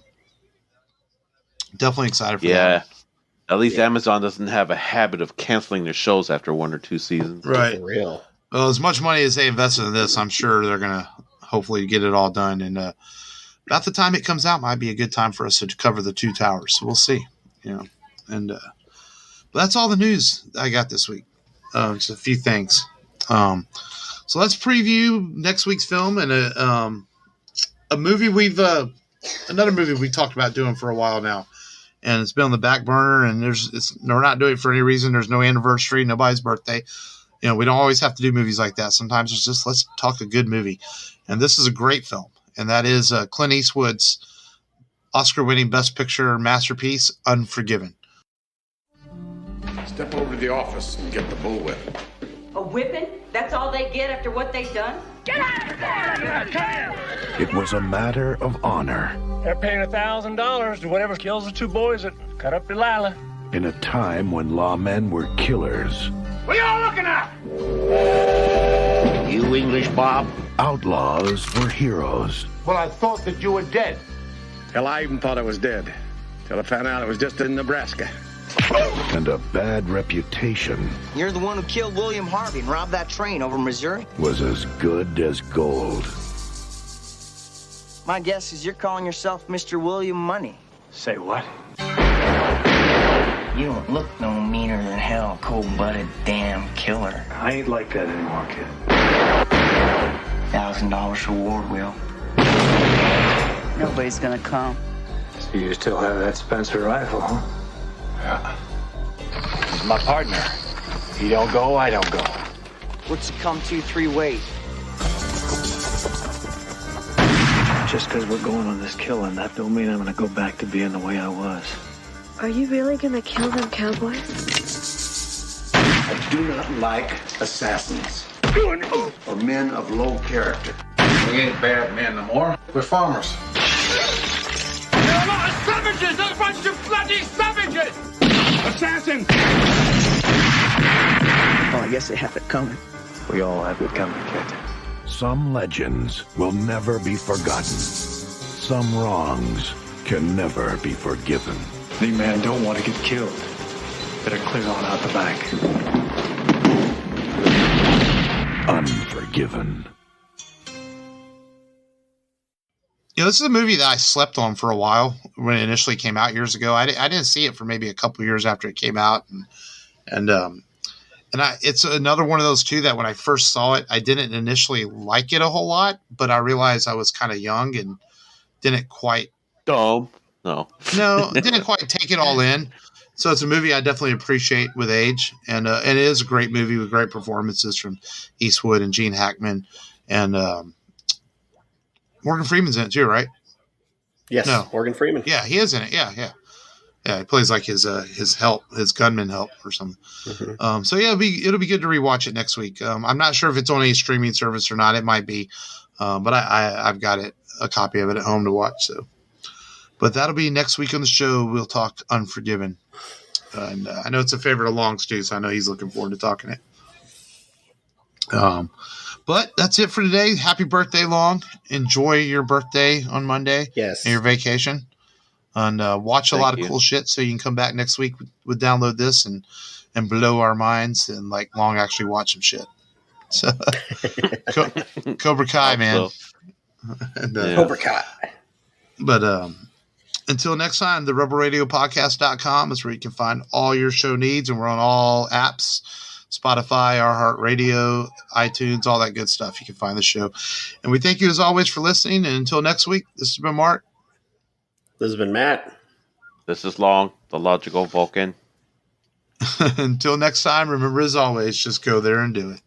definitely excited for that. Yeah. At least Amazon doesn't have a habit of canceling their shows after 1 or 2 seasons. Right. For real. Well, as much money as they invested in this, I'm sure they're going to hopefully get it all done. And about the time it comes out might be a good time for us to cover the 2 towers. So we'll see. And but that's all the news I got this week. Just a few things. So let's preview next week's film and a movie another movie we talked about doing for a while now, and it's been on the back burner. And we're not doing it for any reason. There's no anniversary, nobody's birthday. We don't always have to do movies like that. Sometimes it's just let's talk a good movie, and this is a great film, and that is Clint Eastwood's Oscar-winning Best Picture masterpiece, Unforgiven. Step over to the office and get the bullwhip. A whipping? That's all they get after what they've done? Get out of there! It was a matter of honor. They're paying $1,000 to whatever kills the 2 boys that cut up Delilah. In a time when lawmen were killers. What are y'all looking at? You English, Bob? Outlaws were heroes. Well, I thought that you were dead. Hell, I even thought I was dead. Till I found out it was just in Nebraska. And a bad reputation. You're the one who killed William Harvey and robbed that train over Missouri? Was as good as gold. My guess is you're calling yourself Mr. William Money. Say what? You don't look no meaner than hell, cold-blooded damn killer. I ain't like that anymore, kid. $1,000 reward, Will. Nobody's gonna come. So you still have that Spencer rifle, huh? Yeah. He's my partner. He don't go, I don't go. What's it come to 3-way? Just because we're going on this killing, that don't mean I'm gonna go back to being the way I was. Are you really gonna kill them cowboys? I do not like assassins or men of low character. We ain't bad men no more. We're farmers. You're a lot of savages! A bunch of bloody savages! Assassin! Oh, I guess they have it coming. We all have it coming, kid. Some legends will never be forgotten. Some wrongs can never be forgiven. The men don't want to get killed. Better clear on out the back. Unforgiven. This is a movie that I slept on for a while when it initially came out years ago. I didn't see it for maybe a couple years after it came out, it's another one of those too that when I first saw it, I didn't initially like it a whole lot, but I realized I was kind of young and didn't quite didn't quite take it all in. So it's a movie I definitely appreciate with age, and it is a great movie with great performances from Eastwood and Gene Hackman, and Morgan Freeman's in it too, right? Yes, no. Morgan Freeman. Yeah, he is in it. Yeah. He plays like his gunman help or something. Mm-hmm. So yeah, it'll be good to rewatch it next week. I'm not sure if it's on any streaming service or not. It might be, but I've got a copy of it at home to watch. So, but that'll be next week on the show. We'll talk Unforgiven, and I know it's a favorite of Long's too, so I know he's looking forward to talking it. But that's it for today. Happy birthday, Long. Enjoy your birthday on Monday. Yes, and your vacation. And watch a lot of cool shit so you can come back next week with Download This and blow our minds and like Long actually watch some shit. So Cobra Kai, man. And, Cobra Kai. But until next time, the rebelradiopodcast.com is where you can find all your show needs, and we're on all apps, Spotify, iHeartRadio, iTunes, all that good stuff. You can find the show. And we thank you as always for listening. And until next week, this has been Mark. This has been Matt. This is Long, the logical Vulcan. Until next time, remember as always, just go there and do it.